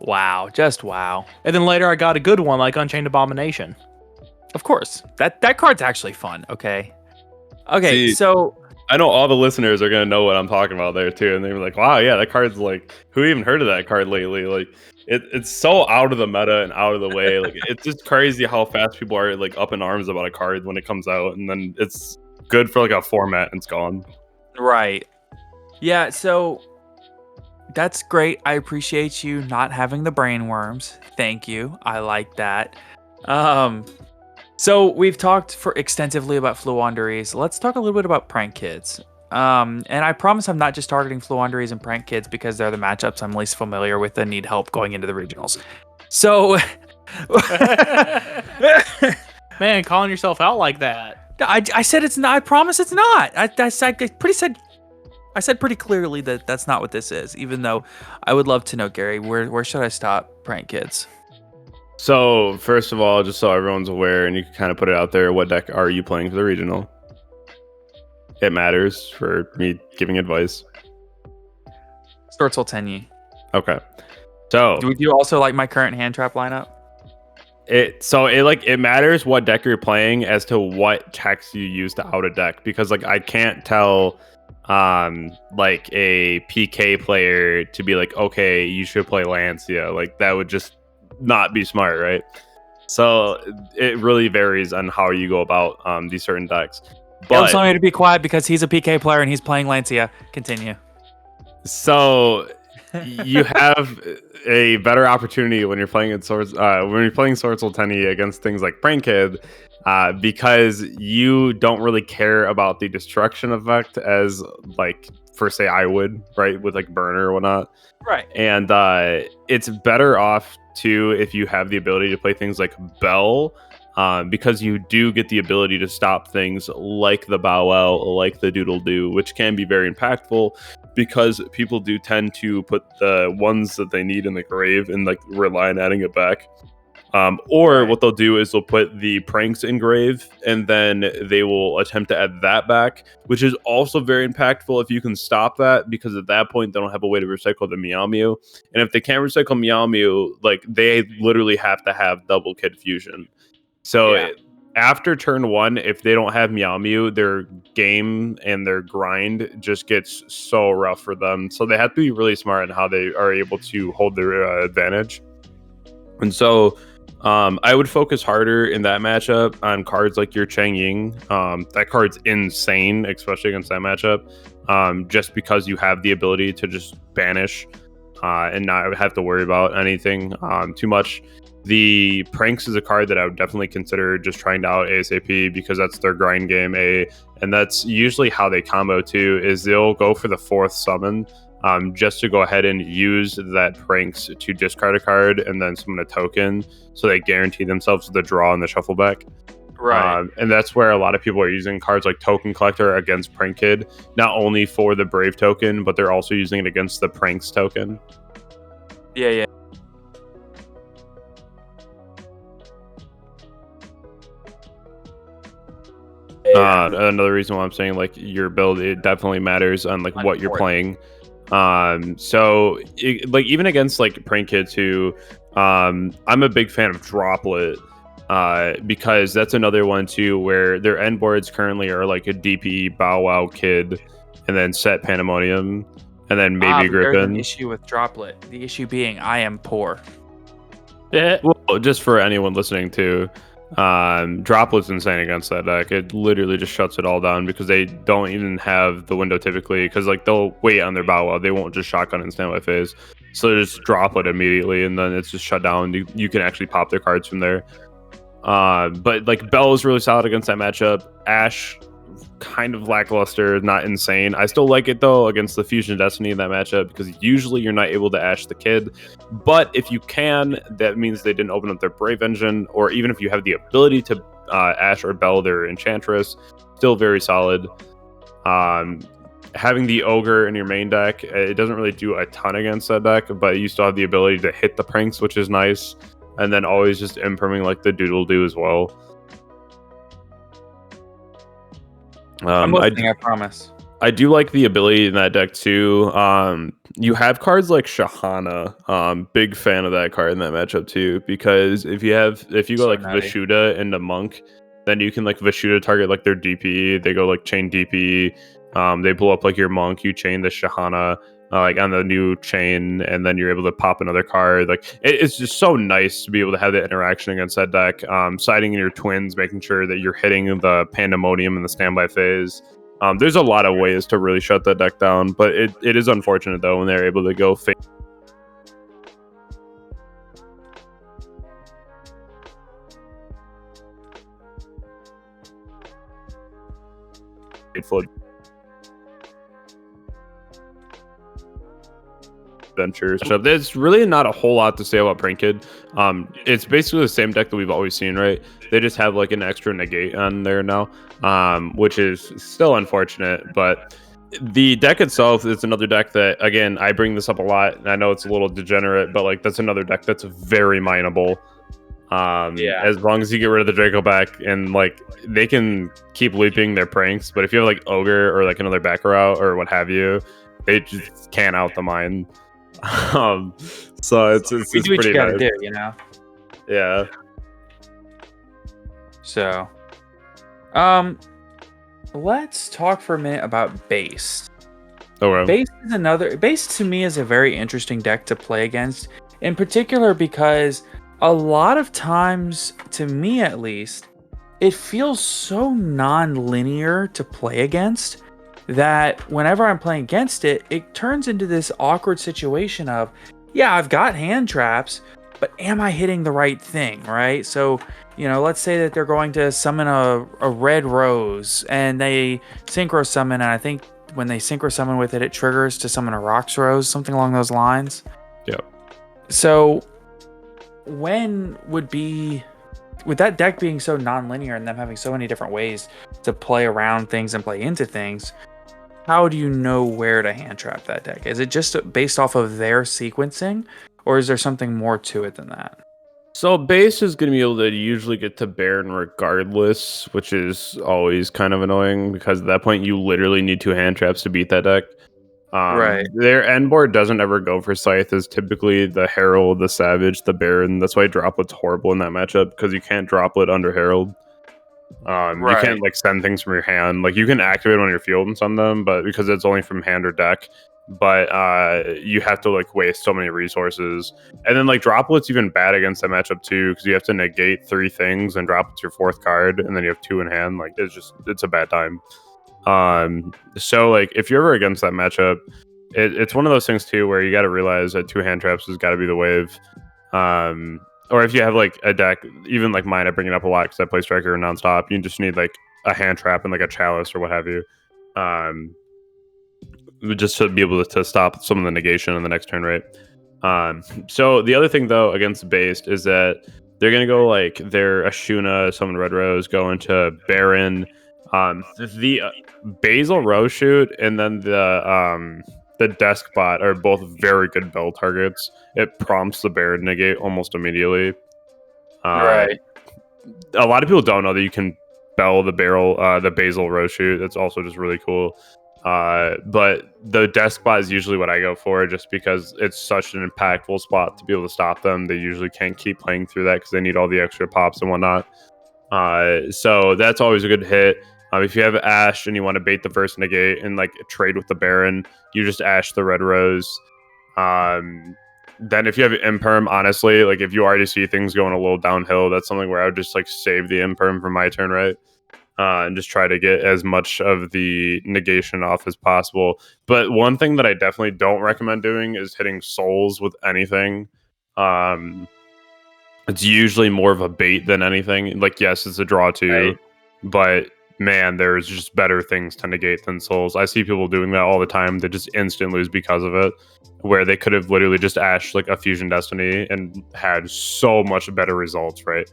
Wow, just wow. And then later I got a good one like Unchained Abomination. Of course. That card's actually fun, okay? Okay, See, so I know all the listeners are going to know what I'm talking about there too. And they were like, wow, yeah, that card's like, who even heard of that card lately? Like, it's so out of the meta and out of the way. Like, it's just crazy how fast people are like up in arms about a card when it comes out. And then it's good for like a format and it's gone. Right. Yeah, so that's great. I appreciate you not having the brainworms. Thank you. I like that. So we've talked extensively about Fluanderies. Let's talk a little bit about Prank Kids. And I promise I'm not just targeting Fluanderies and Prank Kids because they're the matchups I'm least familiar with and need help going into the regionals. So, man, calling yourself out like that. I said it's not. I promise it's not. I said pretty clearly that that's not what this is, even though I would love to know, Gary, where should I stop Prank Kids? So, first of all, just so everyone's aware and you can kind of put it out there, what deck are you playing for the regional? It matters for me giving advice. Stortzel Tenyi. Okay. So, do you also like my current hand trap lineup? It matters what deck you're playing as to what text you use to out a deck, because like I can't tell like a PK player to be like, okay, you should play Lancia. Like that would just not be smart, right? So it really varies on how you go about these certain decks. But telling me to be quiet because he's a PK player and he's playing Lancia. Continue. So you have a better opportunity when you're playing Sorcerer Tenny against things like Prank Kid, because you don't really care about the destruction effect as like for say I would, right, with like Burner or whatnot. Right. And it's better off too if you have the ability to play things like Bell, because you do get the ability to stop things like the Bow Wow, like the Doodle Doo, which can be very impactful because people do tend to put the ones that they need in the grave and like rely on adding it back. Or what they'll do is they'll put the pranks in grave and then they will attempt to add that back, which is also very impactful if you can stop that, because at that point they don't have a way to recycle the Meow Mew. And if they can't recycle Meow Mew, like they literally have to have double Kid Fusion. So after turn 1, if they don't have Meow Mew, their game and their grind just gets so rough for them. So they have to be really smart in how they are able to hold their advantage. And so I would focus harder in that matchup on cards like your Chang Ying. That card's insane, especially against that matchup, just because you have the ability to just banish and not have to worry about anything too much. The Pranks is a card that I would definitely consider just trying to out ASAP, because that's their grind game, and that's usually how they combo too, is they'll go for the 4th summon just to go ahead and use that pranks to discard a card and then summon a token, so they guarantee themselves the draw and the shuffle back. Right. And that's where a lot of people are using cards like Token Collector against Prank Kid, not only for the Brave token, but they're also using it against the Pranks token. Yeah. Another reason why I'm saying like your build, it definitely matters on like what you're playing. So like even against like Prank Kids who, I'm a big fan of Droplet. Because that's another one too where their end boards currently are like a DP Bow Wow Kid, and then Set Pandemonium, and then maybe There's an Griffin. issue with Droplet. The issue being I am poor. Yeah. Well, just for anyone listening to, Droplet's insane against that deck. It literally just shuts it all down because they don't even have the window typically, because like they'll wait on their Bow Wow. They won't just shotgun and standby phase. So they just drop it immediately, and then it's just shut down. You can actually pop their cards from there. But like Bell is really solid against that matchup. Ash, kind of lackluster, not insane. I still like it though against the Fusion Destiny in that matchup, because usually you're not able to Ash the Kid. But if you can, that means they didn't open up their Brave engine, or even if you have the ability to Ash or Bell their Enchantress, still very solid. Having the Ogre in your main deck, it doesn't really do a ton against that deck, but you still have the ability to hit the pranks, which is nice. And then always just impriming like the Doodle Do as well. I'm listening, I promise. I do like the ability in that deck too. You have cards like Shahana. Big fan of that card in that matchup too, because if you go So like nutty. Vishuda into Monk, then you can like Vishuda target like their DP. They go like chain DP. They blow up like your Monk. You chain the Shahana. Like on the new chain, and then you're able to pop another card. Like it's just so nice to be able to have that interaction against that deck. Siding in your twins, making sure that you're hitting the Pandemonium in the standby phase. There's a lot of ways to really shut that deck down, but it is unfortunate though when they're able to go Flood Ventures. So there's really not a whole lot to say about Prank Kid. It's basically the same deck that we've always seen, right? They just have like an extra negate on there now, which is still unfortunate. But the deck itself is another deck that, again, I bring this up a lot, and I know it's a little degenerate, but like that's another deck that's very mineable. As long as you get rid of the Draco back, and like they can keep looping their pranks, but if you have like Ogre or like another backround or what have you, they just can't out the mine. So it's You do what pretty you gotta nice. do, you know. Yeah. So, let's talk for a minute about Base. Okay. Base to me is a very interesting deck to play against, in particular because a lot of times, to me at least, it feels so non-linear to play against that whenever I'm playing against it, it turns into this awkward situation of, yeah, I've got hand traps, but am I hitting the right thing, right? So, you know, let's say that they're going to summon a red rose, and they synchro summon, and I think when they synchro summon with it, it triggers to summon a rocks rose, something along those lines. Yep. So, with that deck being so non-linear and them having so many different ways to play around things and play into things, how do you know where to hand trap that deck? Is it just based off of their sequencing, or is there something more to it than that? So base is going to be able to usually get to Baron regardless, which is always kind of annoying because at that point you literally need 2 hand traps to beat that deck. Right. Their end board doesn't ever go for Scythe. Is typically the Herald, the Savage, the Baron. That's why Droplet's horrible in that matchup, because you can't Droplet under Herald. You can't like send things from your hand. Like you can activate on your field and send them, but because it's only from hand or deck. But you have to like waste so many resources, and then like Droplet's even bad against that matchup too, because you have to negate 3 things and Droplet's your 4th card, and then you have 2 in hand. Like it's a bad time. So like if you're ever against that matchup, it's one of those things too where you got to realize that 2 hand traps has got to be the wave. Or if you have like a deck, even like mine, I bring it up a lot because I play Striker nonstop. You just need like a hand trap and like a chalice or what have you. just to be able to stop some of the negation on the next turn, right? So the other thing though against Based is that they're gonna go like their Ashuna, summon Red Rose, go into Baron. The Basil Rose Shoot and then the Desk Bot are both very good bell targets. It prompts the Baron negate almost immediately. Right. A lot of people don't know that you can bell the Basil Rose Shoot. That's also just really cool. But the desk spot is usually what I go for just because it's such an impactful spot to be able to stop them. They usually can't keep playing through that because they need all the extra pops and whatnot. So that's always a good hit. If you have Ash and you want to bait the first negate and like trade with the Baron, you just Ash the Red Rose. Then if you have Imperm, honestly, like if you already see things going a little downhill, that's something where I would just like save the Imperm for my turn, right? And just try to get as much of the negation off as possible. But one thing that I definitely don't recommend doing is hitting souls with anything. It's usually more of a bait than anything. Like, yes, it's a draw too, Right. but man, there's just better things to negate than souls. I see people doing that all the time. They just instant lose because of it, where they could have literally just ashed like a Fusion Destiny and had so much better results, right?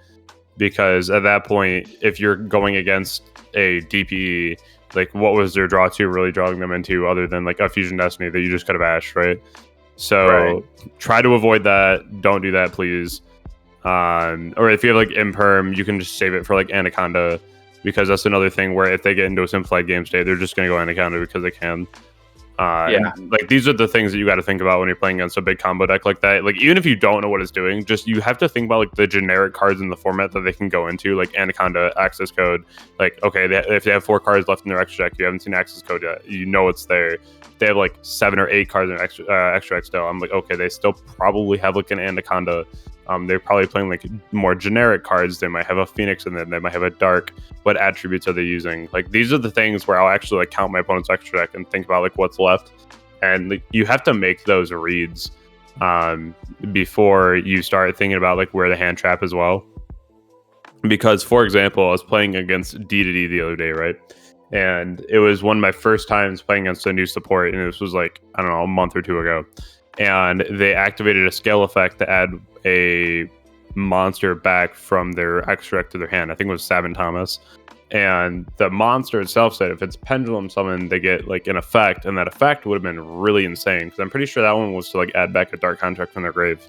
Because at that point, if you're going against a DPE, like what was their draw to really drawing them into other than like a Fusion Destiny that you just could have ashed, right? So Right. try to avoid that. Don't do that, please. Or if you have like Imperm, you can just save it for like Anaconda, because that's another thing where if they get into a simplified game state, they're just going to go Anaconda because they can. And, like these are the things that you got to think about when you're playing against a big combo deck like that. Like even if you don't know what it's doing, just you have to think about like the generic cards in the format that they can go into, like Anaconda, Access Code. Like okay, if they have 4 cards left in their extra deck, you haven't seen Access Code yet, you know it's there. They have like 7 or 8 cards in extra deck still. I'm like okay, they still probably have like an Anaconda. They're probably playing like more generic cards. They might have a Phoenix in them. They might have a Dark. What attributes are they using? Like these are the things where I'll actually like count my opponent's extra deck and think about like what's left. And like, you have to make those reads before you start thinking about like where the hand trap as well. Because for example, I was playing against D2D the other day, right? And it was one of my first times playing against a new support, and this was like I don't know, a month or 2 ago. And they activated a scale effect to add a monster back from their extract to their hand. I think it was Savin Thomas. And the monster itself said if it's pendulum summoned, they get like an effect, and that effect would have been really insane because I'm pretty sure that one was to like add back a dark contract from their grave.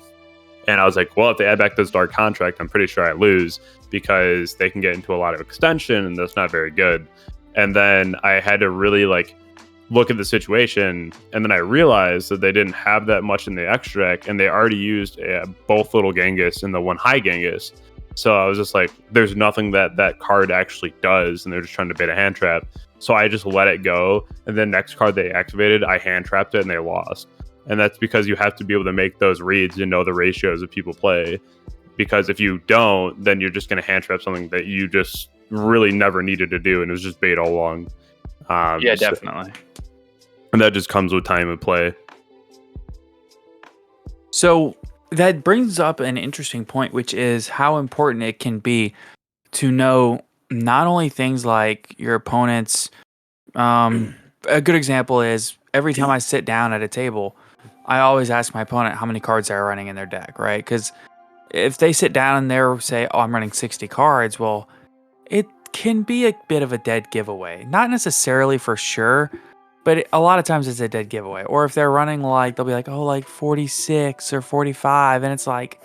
And I was like, well, if they add back this dark contract, I'm pretty sure I lose because they can get into a lot of extension, and that's not very good. And then I had to really like look at the situation, and then I realized that they didn't have that much in the extra deck, and they already used both little Genghis and the one high Genghis. So I was just like, there's nothing that card actually does, and they're just trying to bait a hand trap. So I just let it go, and then next card they activated, I hand trapped it, and they lost. And that's because you have to be able to make those reads and know the ratios that people play. Because if you don't, then you're just going to hand trap something that you just really never needed to do, and it was just bait all along. Yeah, definitely. And that just comes with time and play. So that brings up an interesting point, which is how important it can be to know not only things like your opponent's. A good example is every time I sit down at a table, I always ask my opponent how many cards they're running in their deck, right? Because if they sit down and they say, "Oh, I'm running 60 cards," well, it can be a bit of a dead giveaway. Not necessarily for sure, but a lot of times it's a dead giveaway. Or if they're running like, they'll be like, oh, like 46 or 45. And it's like,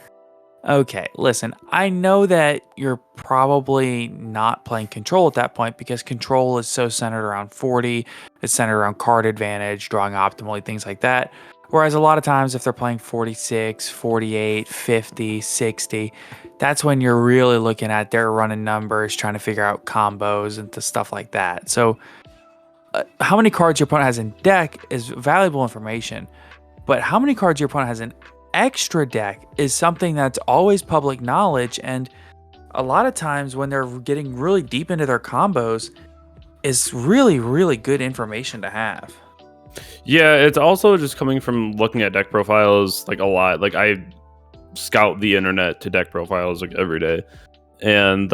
okay, listen, I know that you're probably not playing control at that point because control is so centered around 40. It's centered around card advantage, drawing optimally, things like that. Whereas a lot of times if they're playing 46, 48, 50, 60, that's when you're really looking at their running numbers, trying to figure out combos and stuff like that. So how many cards your opponent has in deck is valuable information, but how many cards your opponent has in extra deck is something that's always public knowledge. And a lot of times when they're getting really deep into their combos is really, really good information to have. Yeah, it's also just coming from looking at deck profiles like a lot. Like I scout the internet to deck profiles like every day, and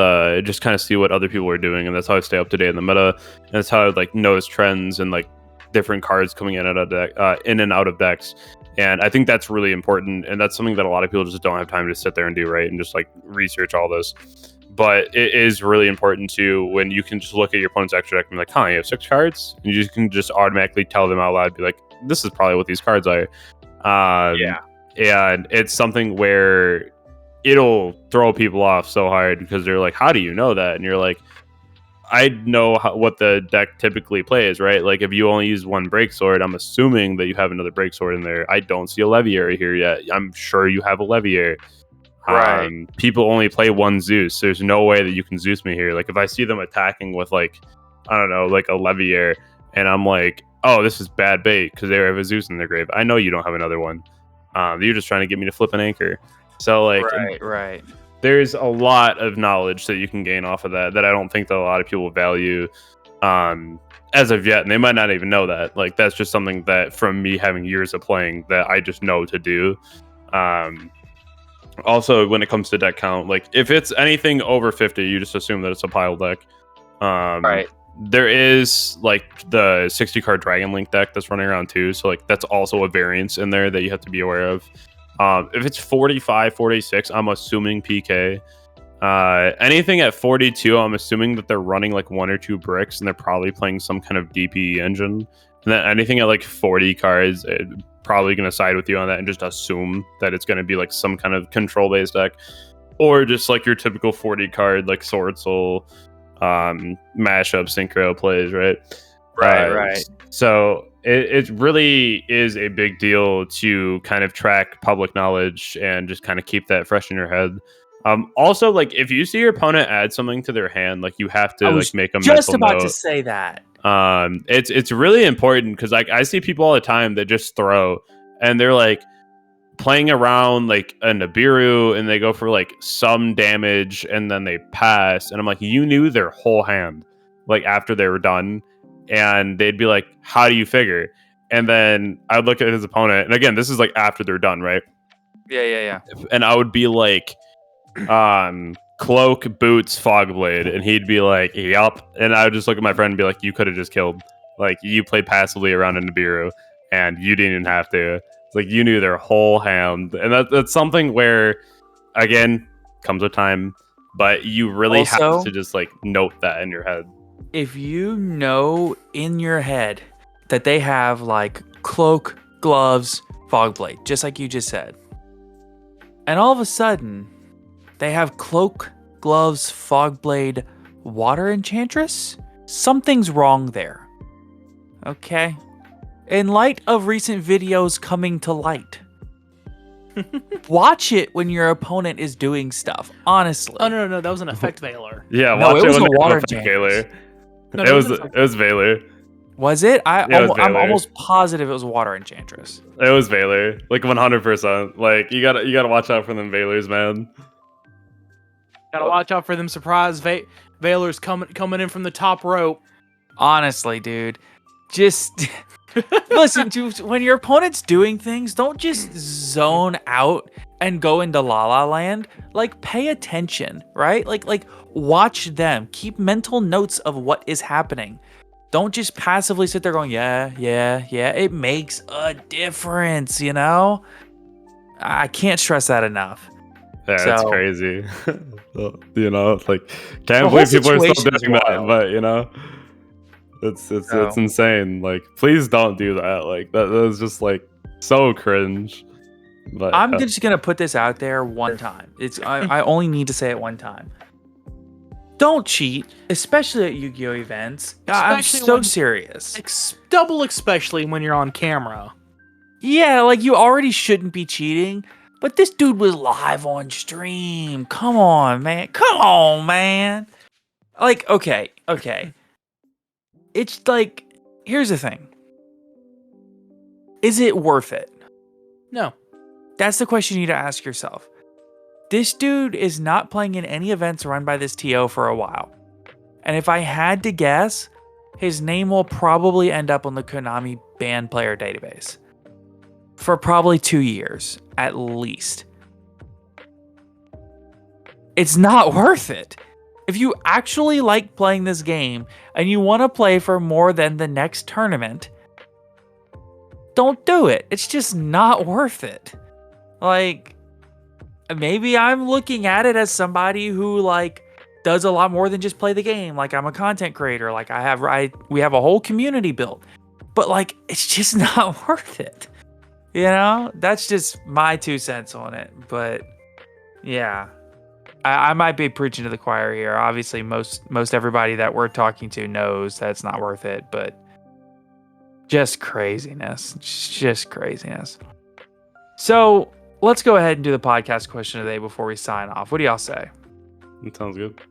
just kind of see what other people are doing, and that's how I stay up to date in the meta, and that's how I like notice trends and like different cards coming in and out of decks. And I think that's really important, and that's something that a lot of people just don't have time to sit there and do, right? And just like research all this. But it is really important too when you can just look at your opponent's extra deck and be like, huh, you have 6 cards? And you can just automatically tell them out loud, be like, this is probably what these cards are. And it's something where it'll throw people off so hard because they're like, how do you know that? And you're like, I know what the deck typically plays, right? Like if you only use 1 break sword, I'm assuming that you have another break sword in there. I don't see a Levier here yet. I'm sure you have a Levier. Right. People only play 1 Zeus. There's no way that you can Zeus me here. Like if I see them attacking with like, I don't know, like a Levier, and I'm like, oh, this is bad bait because they have a Zeus in their grave. I know you don't have another one. You're just trying to get me to flip an anchor. So like, right. There's a lot of knowledge that you can gain off of that I don't think that a lot of people value as of yet, and they might not even know that. Like that's just something that from me having years of playing that I just know to do. Also, when it comes to deck count, like if it's anything over 50, you just assume that it's a pile deck. Right. There is like the 60 card Dragon Link deck that's running around too, so like that's also a variance in there that you have to be aware of. If it's 45, 46, I'm assuming PK. Anything at 42, I'm assuming that they're running like 1 or 2 bricks and they're probably playing some kind of DPE engine. And then anything at like 40 cards, probably going to side with you on that and just assume that it's going to be like some kind of control-based deck. Or just like your typical 40 card like Sword Soul mashup synchro plays, right? Right. So it really is a big deal to kind of track public knowledge and just kind of keep that fresh in your head. Also, like if you see your opponent add something to their hand, like you have to like make a just mental about note. to say that. It's really important because like I see people all the time that just throw and they're like playing around like a Nibiru and they go for like some damage and then they pass, and I'm like, you knew their whole hand like after they were done. And they'd be like, how do you figure? And then I'd look at his opponent. And again, this is like after they're done, right? Yeah. And I would be like, cloak, boots, fog blade. And he'd be like, yup. And I would just look at my friend and be like, you could have just killed. Like, you played passively around a Nibiru and you didn't even have to. It's like, you knew their whole hand. And that's something where, again, comes with time. But you really Also, have to just like note that in your head. if you know in your head that they have like cloak, gloves, fog blade, just like you just said, and all of a sudden they have cloak, gloves, fog blade, water enchantress, something's wrong there. Okay? In light of recent videos coming to light, watch it when your opponent is doing stuff, honestly. Oh no, that was an effect Veiler. Yeah, No, watch it was when a they have water effect enchantress. Veiler. No, It was Valor. Was it? Yeah, it was I'm Valor. almost positive it was water enchantress. It was Valor, like 100%. Like you gotta watch out for them Valors, man. Gotta watch out for them surprise Veilers coming in from the top rope. Honestly, dude, just listen to when your opponent's doing things, don't just zone out and go into La La Land. Like, pay attention, right? Like watch them. Keep mental notes of what is happening. Don't just passively sit there going, yeah. It makes a difference, you know? I can't stress that enough. Yeah, it's So- crazy. You know, it's like can't The believe whole people are still situation is doing that, wild. but you know, it's insane. Like, please don't do that. Like that was just like so cringe. But I'm just gonna put this out there one time. I only need to say it one time. Don't cheat, especially at Yu-Gi-Oh events. I'm Especially so when- serious. Double especially when you're on camera. Yeah, like you already shouldn't be cheating, but this dude was live on stream. Come on, man. Like, okay. It's like, here's the thing. Is it worth it? No. That's the question you need to ask yourself. This dude is not playing in any events run by this TO for a while. And if I had to guess, his name will probably end up on the Konami banned player database. For probably 2 years, at least. It's not worth it. If you actually like playing this game, and you want to play for more than the next tournament, don't do it. It's just not worth it. Like, maybe I'm looking at it as somebody who like does a lot more than just play the game. Like, I'm a content creator. Like, we have a whole community built, but like, it's just not worth it. You know, that's just my 2 cents on it. But yeah, I might be preaching to the choir here. Obviously, most everybody that we're talking to knows that it's not worth it, but just craziness. Just craziness. So let's go ahead and do the podcast question of the day before we sign off. What do y'all say? That sounds good.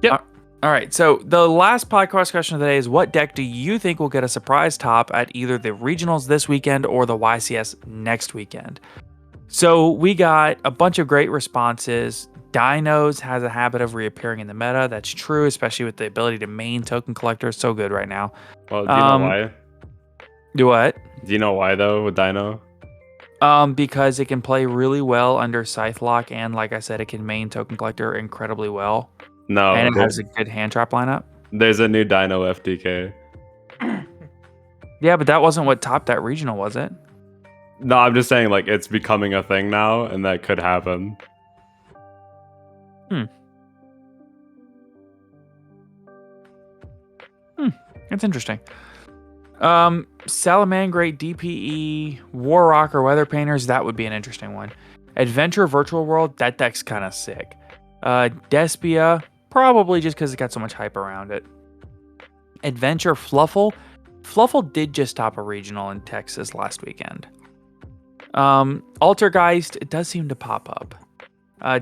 Yep. All right. So the last podcast question of the day is, what deck do you think will get a surprise top at either the regionals this weekend or the YCS next weekend? So we got a bunch of great responses. Dinos has a habit of reappearing in the meta. That's true, especially with the ability to main token collector. So good right now. Well, do you know why? Do what? Do you know why though with Dino? Because it can play really well under Scythe Lock, and like I said, it can main token collector incredibly well. No, And it has a good hand trap lineup. there's a new Dino FDK. Yeah, but that wasn't what topped that regional, was it? No, I'm just saying like it's becoming a thing now, and that could happen. That's interesting. Salamangreat, DPE, War Rocker, Weather Painters, that would be an interesting one. Adventure Virtual World, that deck's kind of sick. Despia, probably just because it got so much hype around it. Adventure Fluffle. Fluffle did just top a regional in Texas last weekend. Altergeist, it does seem to pop up.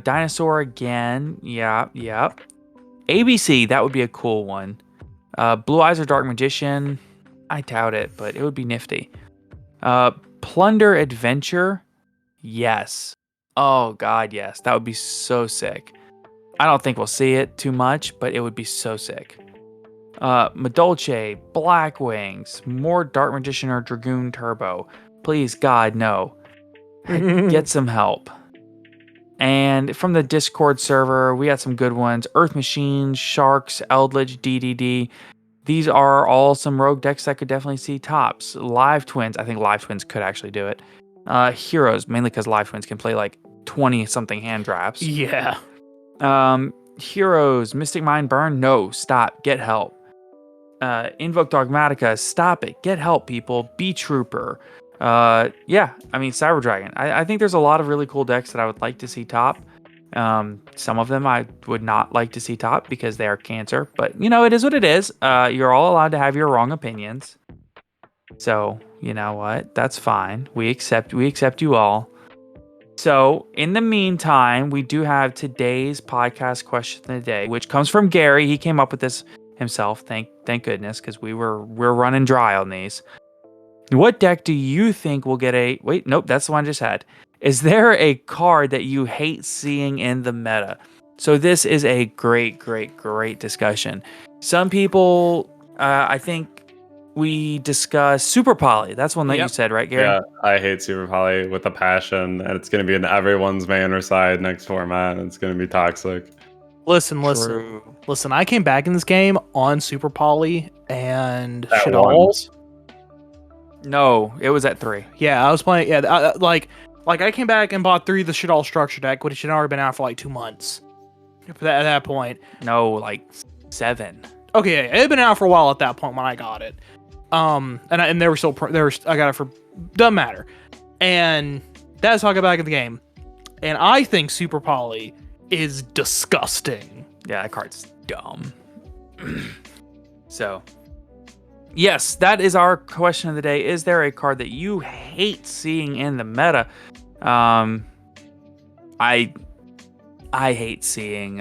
Dinosaur again, yeah. ABC, that would be a cool one. Blue Eyes or Dark Magician, I doubt it, but it would be nifty. Plunder Adventure, yes. Oh god, yes. That would be so sick. I don't think we'll see it too much, but it would be so sick. Madolche, Black Wings, more Dark Magician or Dragoon Turbo. Please, God, no. Get some help. And from the Discord server, we got some good ones. Earth Machines, Sharks, Eldritch, DDD. These are all some rogue decks that could definitely see tops. Live Twins, I think Live Twins could actually do it. Heroes, mainly because Live Twins can play like 20-something hand traps. Yeah. Heroes, Mystic Mind Burn, no, stop, get help. Invoke Dogmatica, stop it, get help, people. Bee Trooper. Yeah, I mean, Cyber Dragon. I think there's a lot of really cool decks that I would like to see top. Some of them I would not like to see top because they are cancer, but you know, it is what it is. You're all allowed to have your wrong opinions. So, you know what? That's fine. We accept you all. So, in the meantime, we do have today's podcast question of the day, which comes from Gary. He came up with this himself. Thank goodness, because we're running dry on these. What deck do you think will get a... Wait, nope, that's the one I just had. Is there a card that you hate seeing in the meta? So this is a great discussion. Some people, I think we discussed Super Poly. That's one that you said, right, Gary? Yeah, I hate Super Poly with a passion, and it's going to be in everyone's main or side next format, and it's going to be toxic. Listen. I came back in this game on Super Poly and shit alls. No, it was at 3. Yeah, I was playing. Yeah, like I came back and bought 3 of the shit all structure deck, which had already been out for like 2 months. At that point, no, like 7. Okay, yeah, it had been out for a while at that point when I got it. And they were still I got it for, doesn't matter. And that's how I got back in the game. And I think Super Poly is disgusting. Yeah, that card's dumb. So, yes, that is our question of the day. Is there a card that you hate seeing in the meta? I hate seeing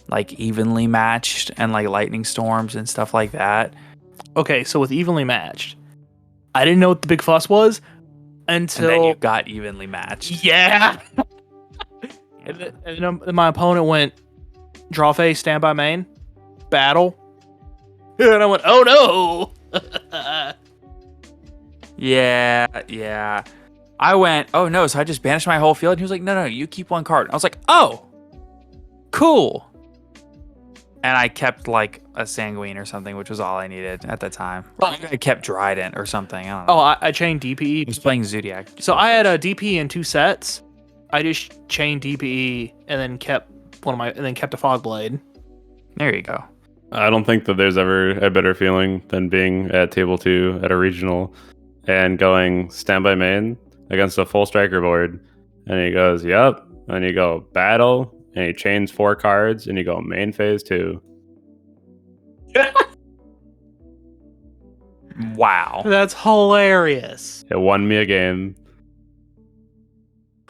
like evenly matched and like lightning storms and stuff like that. Okay, so with evenly matched, I didn't know what the big fuss was until and then you got evenly matched. Yeah. and then my opponent went draw face, stand by main, battle. And I went, oh no. Yeah. I went, oh no, so I just banished my whole field. And he was like, no, you keep one card. I was like, oh, cool. and I kept like a sanguine or something, which was all I needed at the time. Or maybe I kept Trident or something. I don't know. Oh, I chained DPE. I was playing Zodiac. So I had a DPE in 2 sets. I just chained DPE and then kept a fog blade. There you go. I don't think that there's ever a better feeling than being at table 2 at a regional and going standby main against a full striker board. And he goes, yep. And you go battle, and he chains 4 cards, and you go main phase 2. Wow. That's hilarious. It won me a game.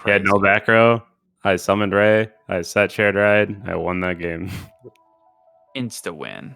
He had no Crazy. back row. I summoned Ray. I set shared ride. I won that game. Insta win.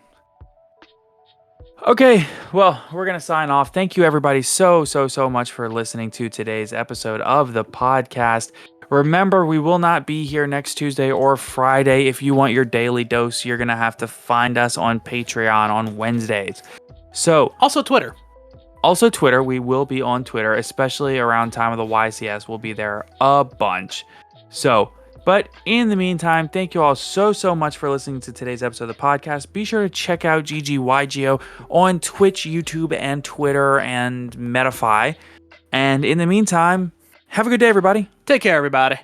Okay, well, we're going to sign off. Thank you, everybody, so much for listening to today's episode of the podcast. Remember, we will not be here next Tuesday or Friday. If you want your daily dose, you're going to have to find us on Patreon on Wednesdays. So, Also Twitter. We will be on Twitter, especially around time of the YCS. We'll be there a bunch. So, but in the meantime, thank you all so much for listening to today's episode of the podcast. Be sure to check out GGYGO on Twitch, YouTube, and Twitter, and Metafy. And in the meantime, have a good day, everybody. Take care, everybody.